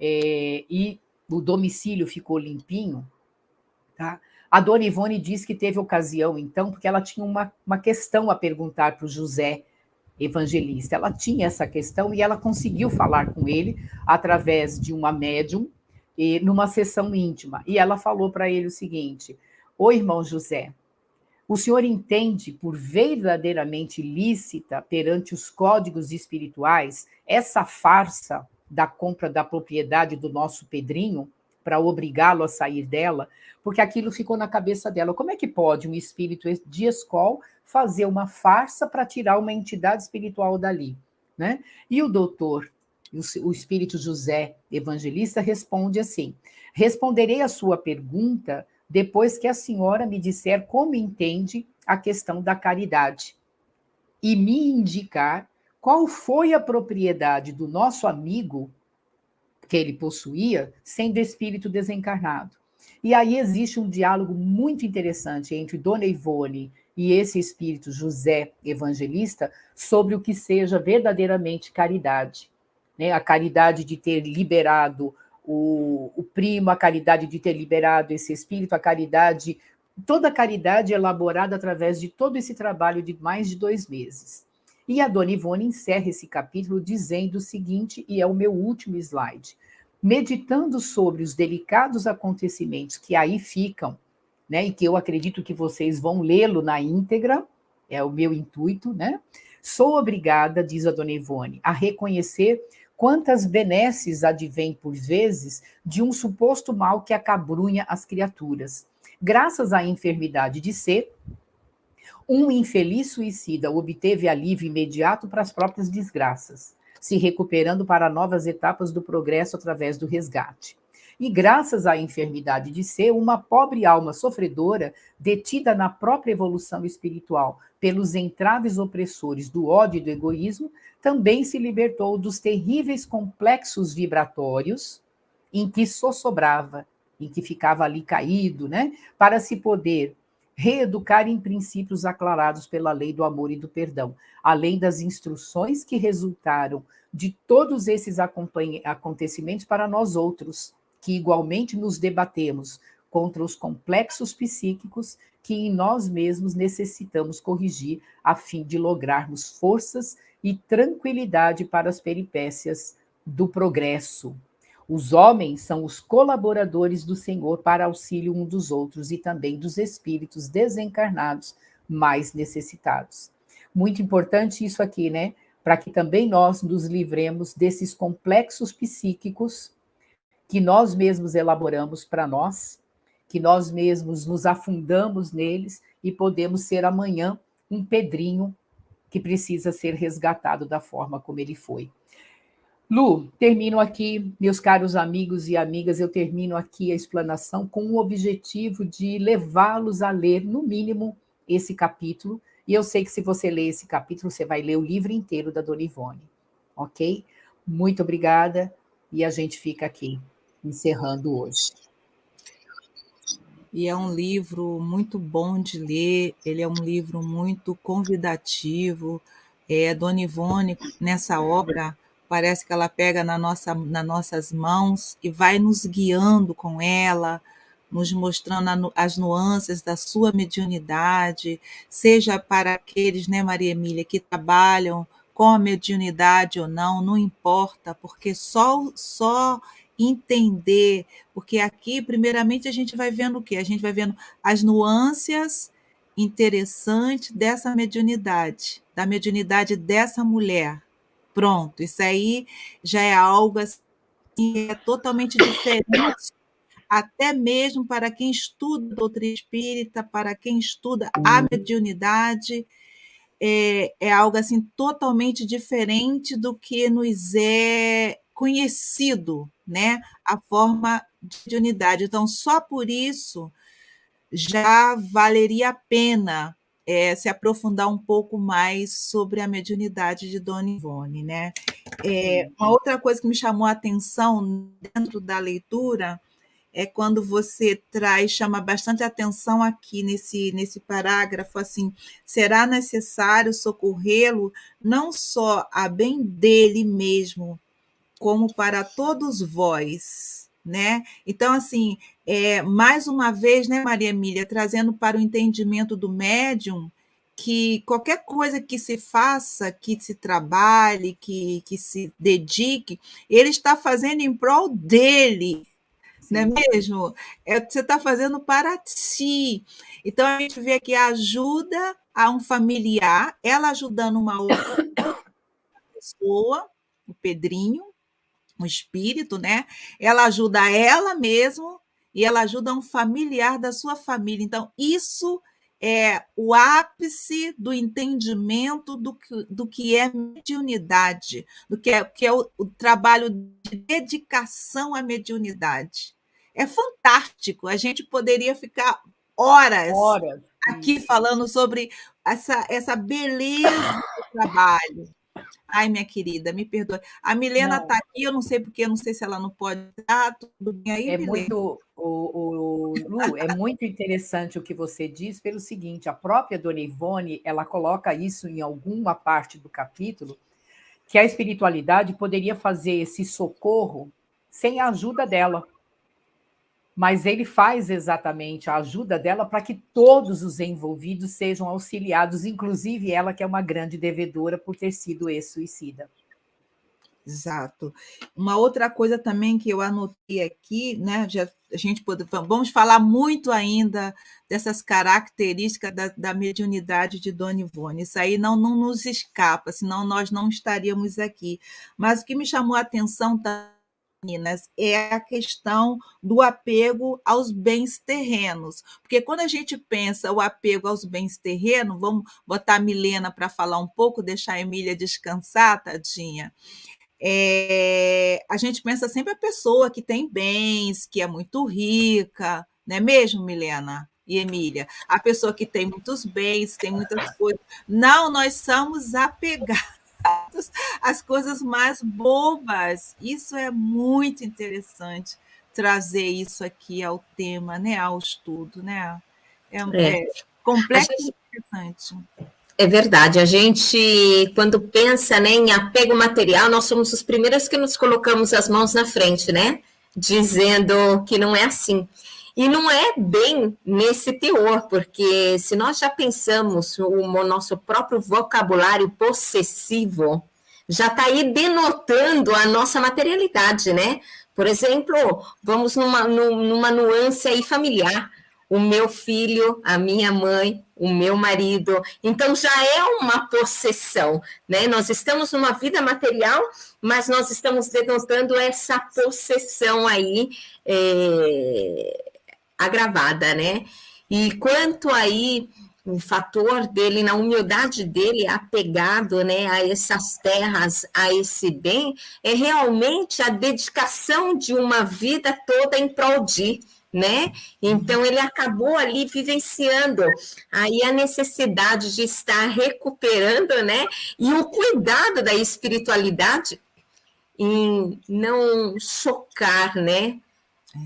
Speaker 2: e o domicílio ficou limpinho, tá? A dona Ivone diz que teve ocasião, então, porque ela tinha uma questão a perguntar para o José Evangelista. Ela tinha essa questão e ela conseguiu falar com ele através de uma médium, numa sessão íntima. E ela falou para ele o seguinte: ô irmão José, o senhor entende por verdadeiramente lícita perante os códigos espirituais essa farsa da compra da propriedade do nosso Pedrinho para obrigá-lo a sair dela? Porque aquilo ficou na cabeça dela. Como é que pode um espírito de escola fazer uma farsa para tirar uma entidade espiritual dali? Né? E o doutor, o espírito José Evangelista, responde assim: responderei a sua pergunta depois que a senhora me disser como entende a questão da caridade e me indicar qual foi a propriedade do nosso amigo que ele possuía, sendo espírito desencarnado. E aí existe um diálogo muito interessante entre Dona Ivone e esse espírito José Evangelista sobre o que seja verdadeiramente caridade. Né? A caridade de ter liberado o primo, a caridade de ter liberado esse espírito, a caridade, toda a caridade elaborada através de todo esse trabalho de mais de 2 meses. E a Dona Ivone encerra esse capítulo dizendo o seguinte, e é o meu último slide: meditando sobre os delicados acontecimentos que aí ficam, né, e que eu acredito que vocês vão lê-lo na íntegra, é o meu intuito, né? Sou obrigada, diz a Dona Ivone, a reconhecer quantas benesses advêm por vezes de um suposto mal que acabrunha as criaturas. Graças à enfermidade de ser, um infeliz suicida obteve alívio imediato para as próprias desgraças, se recuperando para novas etapas do progresso através do resgate. E graças à enfermidade de ser, uma pobre alma sofredora, detida na própria evolução espiritual pelos entraves opressores do ódio e do egoísmo, também se libertou dos terríveis complexos vibratórios em que sossobrava, em que ficava ali caído, né, para se poder reeducar em princípios aclarados pela lei do amor e do perdão, além das instruções que resultaram de todos esses acontecimentos para nós outros, que igualmente nos debatemos contra os complexos psíquicos que em nós mesmos necessitamos corrigir a fim de lograrmos forças e tranquilidade para as peripécias do progresso. Os homens são os colaboradores do Senhor para auxílio um dos outros e também dos espíritos desencarnados mais necessitados. Muito importante isso aqui, né? Para que também nós nos livremos desses complexos psíquicos que nós mesmos elaboramos para nós, que nós mesmos nos afundamos neles e podemos ser amanhã um Pedrinho que precisa ser resgatado da forma como ele foi. Lu, termino aqui, meus caros amigos e amigas, eu termino aqui a explanação com o objetivo de levá-los a ler, no mínimo, esse capítulo, e eu sei que se você ler esse capítulo, você vai ler o livro inteiro da Dona Ivone, ok? Muito obrigada, e a gente fica aqui, encerrando hoje.
Speaker 1: E é um livro muito bom de ler, ele é um livro muito convidativo. Dona Ivone, nessa obra, parece que ela pega nas nossas mãos e vai nos guiando com ela, nos mostrando as nuances da sua mediunidade, seja para aqueles, né, Maria Emília, que trabalham com a mediunidade ou não importa, porque só entender, porque aqui, primeiramente, a gente vai vendo o quê? A gente vai vendo as nuances interessantes dessa mediunidade, da mediunidade dessa mulher. Pronto, isso aí já é algo assim, que é totalmente diferente, até mesmo para quem estuda a doutrina espírita, para quem estuda a mediunidade, é algo assim totalmente diferente do que nos é conhecido, né? A forma de unidade. Então, só por isso já valeria a pena se aprofundar um pouco mais sobre a mediunidade de Dona Ivone, né? Uma outra coisa que me chamou a atenção dentro da leitura é quando você chama bastante atenção aqui nesse parágrafo, assim, será necessário socorrê-lo não só a bem dele mesmo, como para todos vós, né? Então, assim, mais uma vez, né, Maria Emília, trazendo para o entendimento do médium que qualquer coisa que se faça, que se trabalhe, que se dedique, ele está fazendo em prol dele, não é mesmo? Você está fazendo para ti. Então, a gente vê aqui a ajuda a um familiar, ela ajudando uma outra pessoa, o Pedrinho, um espírito, né? Ela ajuda ela mesmo e ela ajuda um familiar da sua família. Então, isso é o ápice do entendimento do que é mediunidade, que é o trabalho de dedicação à mediunidade. É fantástico, a gente poderia ficar horas aqui falando sobre essa beleza do trabalho. Ai, minha querida, me perdoe. A Milena está aqui, eu não sei porque, eu não sei se ela não pode estar, tudo bem aí, Milena?
Speaker 2: Lu, é muito interessante o que você diz, pelo seguinte, a própria Dona Ivone, ela coloca isso em alguma parte do capítulo, que a espiritualidade poderia fazer esse socorro sem a ajuda dela. Mas ele faz exatamente a ajuda dela para que todos os envolvidos sejam auxiliados, inclusive ela, que é uma grande devedora por ter sido ex-suicida.
Speaker 1: Exato. Uma outra coisa também que eu anotei aqui, né? Vamos falar muito ainda dessas características da mediunidade de Dona Ivone. Isso aí não nos escapa, senão nós não estaríamos aqui. Mas o que me chamou a atenção meninas, é a questão do apego aos bens terrenos. Porque quando a gente pensa o apego aos bens terrenos, vamos botar a Milena para falar um pouco, deixar a Emília descansar, tadinha. A gente pensa sempre a pessoa que tem bens, que é muito rica, não é mesmo, Milena e Emília? A pessoa que tem muitos bens, tem muitas coisas. Não, nós somos apegados as coisas mais bobas. Isso é muito interessante, trazer isso aqui ao tema, né, ao estudo, né? É complexo e interessante.
Speaker 3: É verdade, a gente, quando pensa, né, em apego material, nós somos os primeiros que nos colocamos as mãos na frente, né? dizendo que não é assim. E não é bem nesse teor, porque se nós já pensamos o nosso próprio vocabulário possessivo, já está aí denotando a nossa materialidade, né? Por exemplo, vamos numa nuance aí familiar. O meu filho, a minha mãe, o meu marido. Então, já é uma possessão, né? Nós estamos numa vida material, mas nós estamos denotando essa possessão aí, agravada, né? E quanto aí o fator dele, na humildade dele, apegado, né, a essas terras, a esse bem, é realmente a dedicação de uma vida toda em prol de, né? Então ele acabou ali vivenciando aí a necessidade de estar recuperando, né? E o cuidado da espiritualidade em não chocar, né?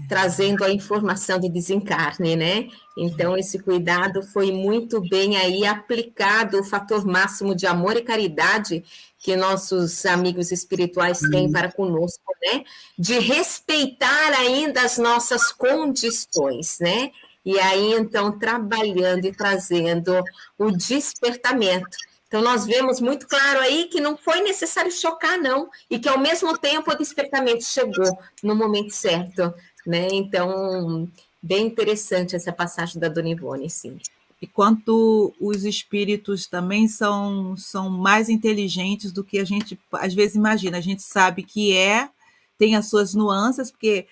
Speaker 3: Trazendo a informação de desencarne, né? Então, esse cuidado foi muito bem aí aplicado, o fator máximo de amor e caridade que nossos amigos espirituais têm para conosco, né? De respeitar ainda as nossas condições, né? E aí, então, trabalhando e trazendo o despertamento. Então, nós vemos muito claro aí que não foi necessário chocar, não, e que, ao mesmo tempo, o despertamento chegou no momento certo, né? Então, bem interessante essa passagem da Dona Ivone, sim.
Speaker 1: E quanto os espíritos também são mais inteligentes do que a gente às vezes imagina. A gente sabe que tem as suas nuances, porque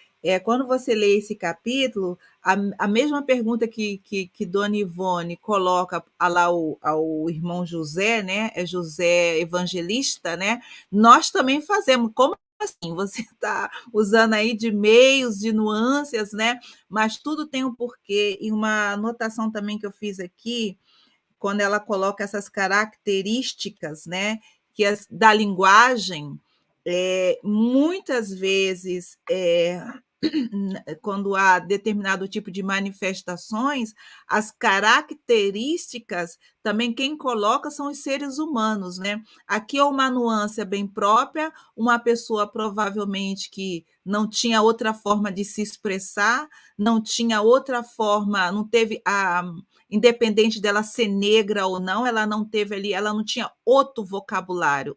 Speaker 1: quando você lê esse capítulo, a mesma pergunta que Dona Ivone coloca lá ao irmão José, né? É José Evangelista, né? Nós também fazemos. Como assim? Você está usando aí de meios, de nuances, né? Mas tudo tem um porquê. E uma anotação também que eu fiz aqui, quando ela coloca essas características, né, da linguagem, muitas vezes, quando há determinado tipo de manifestações, as características também quem coloca são os seres humanos, né? Aqui é uma nuance bem própria, uma pessoa provavelmente que não tinha outra forma de se expressar, não tinha outra forma, não teve independente dela ser negra ou não, ela não teve ali, ela não tinha outro vocabulário,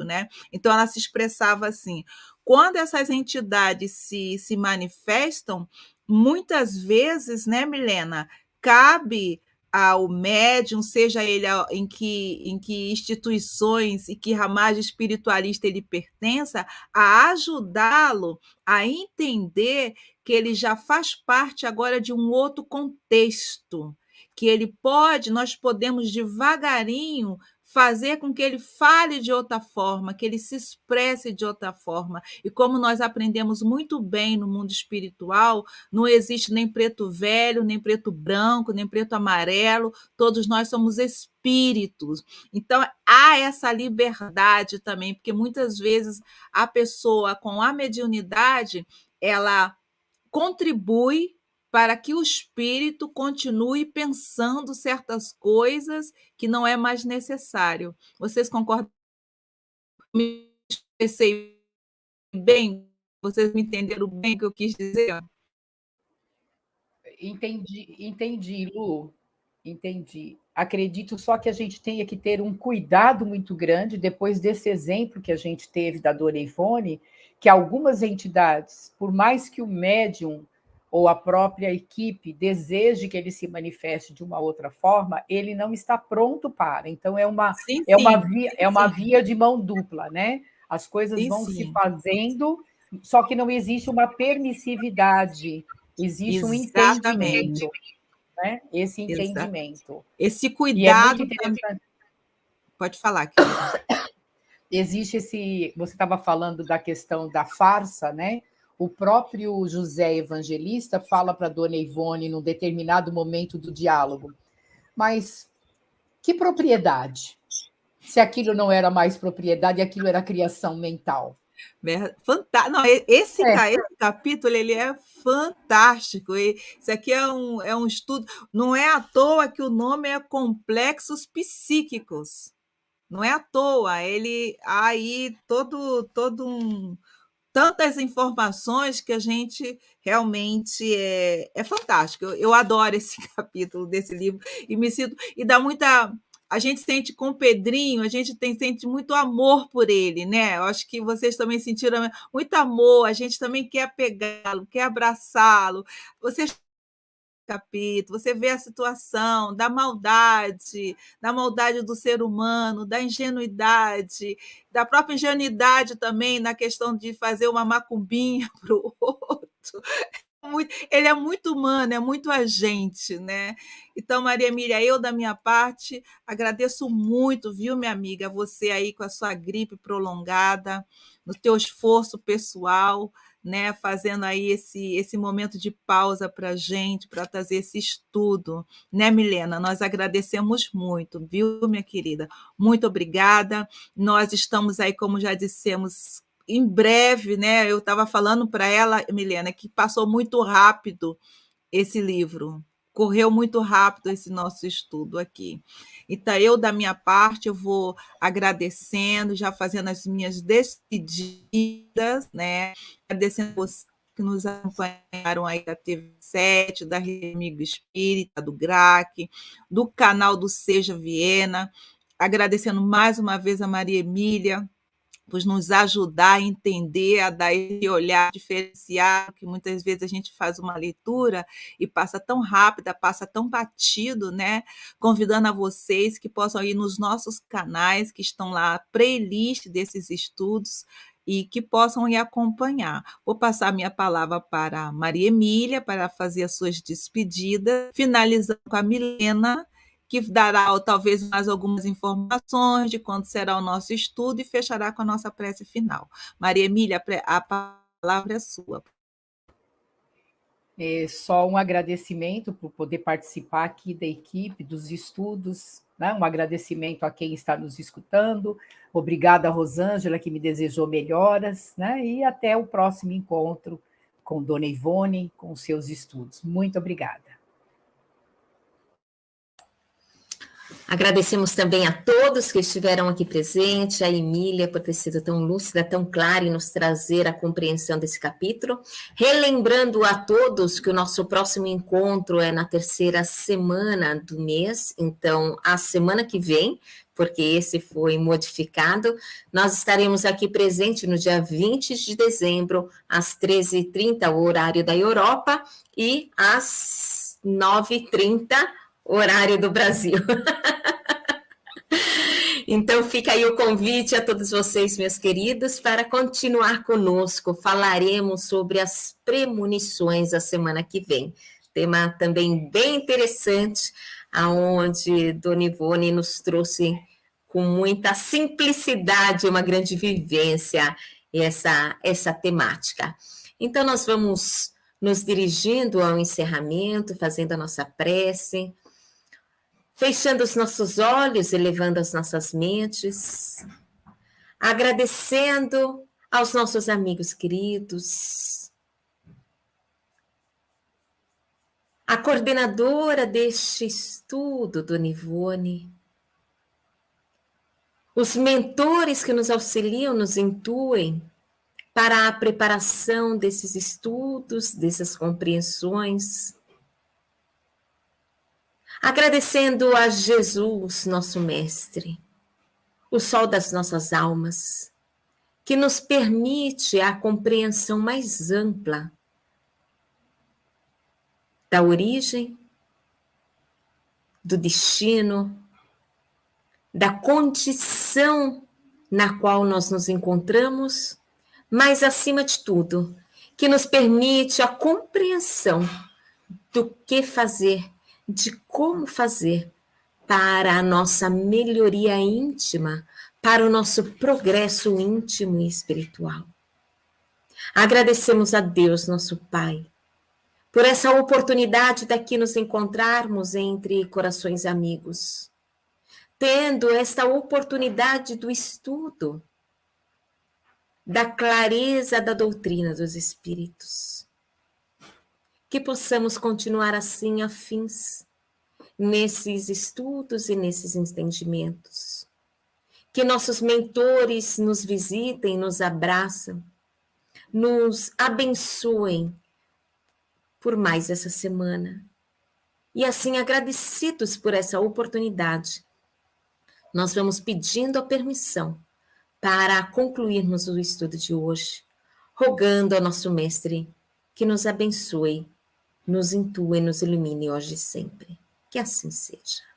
Speaker 1: né? Então ela se expressava assim. Quando essas entidades se manifestam, muitas vezes, né, Milena, cabe ao médium, seja ele em que instituições e que ramagem espiritualista ele pertença, a ajudá-lo a entender que ele já faz parte agora de um outro contexto, que nós podemos devagarinho fazer com que ele fale de outra forma, que ele se expresse de outra forma. E como nós aprendemos muito bem no mundo espiritual, não existe nem preto velho, nem preto branco, nem preto amarelo, todos nós somos espíritos. Então, há essa liberdade também, porque muitas vezes a pessoa com a mediunidade, ela contribui para que o espírito continue pensando certas coisas que não é mais necessário. Vocês concordam? Me expressei bem? Vocês me entenderam bem o que eu quis dizer?
Speaker 2: Entendi, Lu. Entendi. Acredito só que a gente tenha que ter um cuidado muito grande, depois desse exemplo que a gente teve da Dona Ivone, que algumas entidades, por mais que o médium ou a própria equipe deseje que ele se manifeste de uma outra forma, ele não está pronto para. Então,
Speaker 1: Sim,
Speaker 2: é uma
Speaker 1: sim,
Speaker 2: via,
Speaker 1: sim,
Speaker 2: é uma
Speaker 1: sim,
Speaker 2: via de mão dupla, né? As coisas
Speaker 1: sim,
Speaker 2: vão se
Speaker 1: sim.
Speaker 2: fazendo, só que não existe uma permissividade, existe um
Speaker 1: Exatamente,
Speaker 2: entendimento, né? Esse
Speaker 1: exato.
Speaker 2: entendimento.
Speaker 1: Esse
Speaker 2: E é muito
Speaker 1: cuidado também.
Speaker 2: interessante.
Speaker 1: Pode falar, querida.
Speaker 2: Existe você estava falando da questão da farsa, né? O próprio José Evangelista fala para Dona Ivone num determinado momento do diálogo, mas que propriedade? Se aquilo não era mais propriedade, aquilo era criação mental.
Speaker 1: Fantástico. Não, esse capítulo ele é fantástico. Isso aqui é um estudo. Não é à toa que o nome é Complexos Psíquicos. Não é à toa. Ele há aí todo um. tantas informações que a gente realmente é fantástico. Eu adoro esse capítulo desse livro e me sinto e dá muita a gente sente com o Pedrinho, a gente sente muito amor por ele, né? Eu acho que vocês também sentiram muito amor, a gente também quer pegá-lo, quer abraçá-lo. Vocês capítulo, você vê a situação da maldade do ser humano, da ingenuidade, da própria ingenuidade também na questão de fazer uma macumbinha para o outro. Ele é muito humano, é muito agente, né? Então, Maria Emília, eu, da minha parte, agradeço muito, viu, minha amiga, você aí com a sua gripe prolongada, no teu esforço pessoal, né, fazendo aí esse momento de pausa para a gente, para trazer esse estudo, né, Milena? Nós agradecemos muito, viu, minha querida? Muito obrigada. Nós estamos aí, como já dissemos, em breve, né? Eu estava falando para ela, Milena, que passou muito rápido esse livro, correu muito rápido esse nosso estudo aqui. Então, eu, da minha parte, eu vou agradecendo, já fazendo as minhas despedidas, né? Agradecendo vocês que nos acompanharam aí da TV7, da Rede Amigo Espírita, do GRAC, do canal do Seja Viena, agradecendo mais uma vez a Maria Emília, por nos ajudar a entender, a dar esse olhar diferenciado, que muitas vezes a gente faz uma leitura e passa tão rápida, passa tão batido, né? Convidando a vocês que possam ir nos nossos canais, que estão lá, a playlist desses estudos, e que possam ir acompanhar. Vou passar a minha palavra para a Maria Emília, para fazer as suas despedidas, finalizando com a Milena, que dará talvez mais algumas informações de quando será o nosso estudo e fechará com a nossa prece final. Maria Emília, a palavra é sua.
Speaker 2: Só um agradecimento por poder participar aqui da equipe, dos estudos, né? Um agradecimento a quem está nos escutando. Obrigada a Rosângela, que me desejou melhoras, né? E até o próximo encontro com Dona Ivone, com os seus estudos. Muito obrigada.
Speaker 3: Agradecemos também a todos que estiveram aqui presentes, a Emília por ter sido tão lúcida, tão clara e nos trazer a compreensão desse capítulo. Relembrando a todos que o nosso próximo encontro é na terceira semana do mês, então a semana que vem, porque esse foi modificado, nós estaremos aqui presentes no dia 20 de dezembro, às 13h30, o horário da Europa, e às 9h30, horário do Brasil. Então, fica aí o convite a todos vocês, meus queridos, para continuar conosco. Falaremos sobre as premonições a semana que vem. Tema também bem interessante, aonde Dona Ivone nos trouxe com muita simplicidade, uma grande vivência, essa temática. Então, nós vamos nos dirigindo ao encerramento, fazendo a nossa prece, fechando os nossos olhos, elevando as nossas mentes, agradecendo aos nossos amigos queridos, a coordenadora deste estudo, Dona Ivone, os mentores que nos auxiliam, nos intuem para a preparação desses estudos, dessas compreensões, agradecendo a Jesus, nosso Mestre, o sol das nossas almas, que nos permite a compreensão mais ampla da origem, do destino, da condição na qual nós nos encontramos, mas, acima de tudo, que nos permite a compreensão do que fazer, de como fazer para a nossa melhoria íntima, para o nosso progresso íntimo e espiritual. Agradecemos a Deus, nosso Pai, por essa oportunidade daqui nos encontrarmos entre corações amigos, tendo esta oportunidade do estudo, da clareza da doutrina dos Espíritos. Que possamos continuar assim afins nesses estudos e nesses entendimentos. Que nossos mentores nos visitem, nos abraçam, nos abençoem por mais essa semana. E assim, agradecidos por essa oportunidade, nós vamos pedindo a permissão para concluirmos o estudo de hoje, rogando ao nosso Mestre que nos abençoe, nos intue e nos ilumine hoje e sempre. Que assim seja.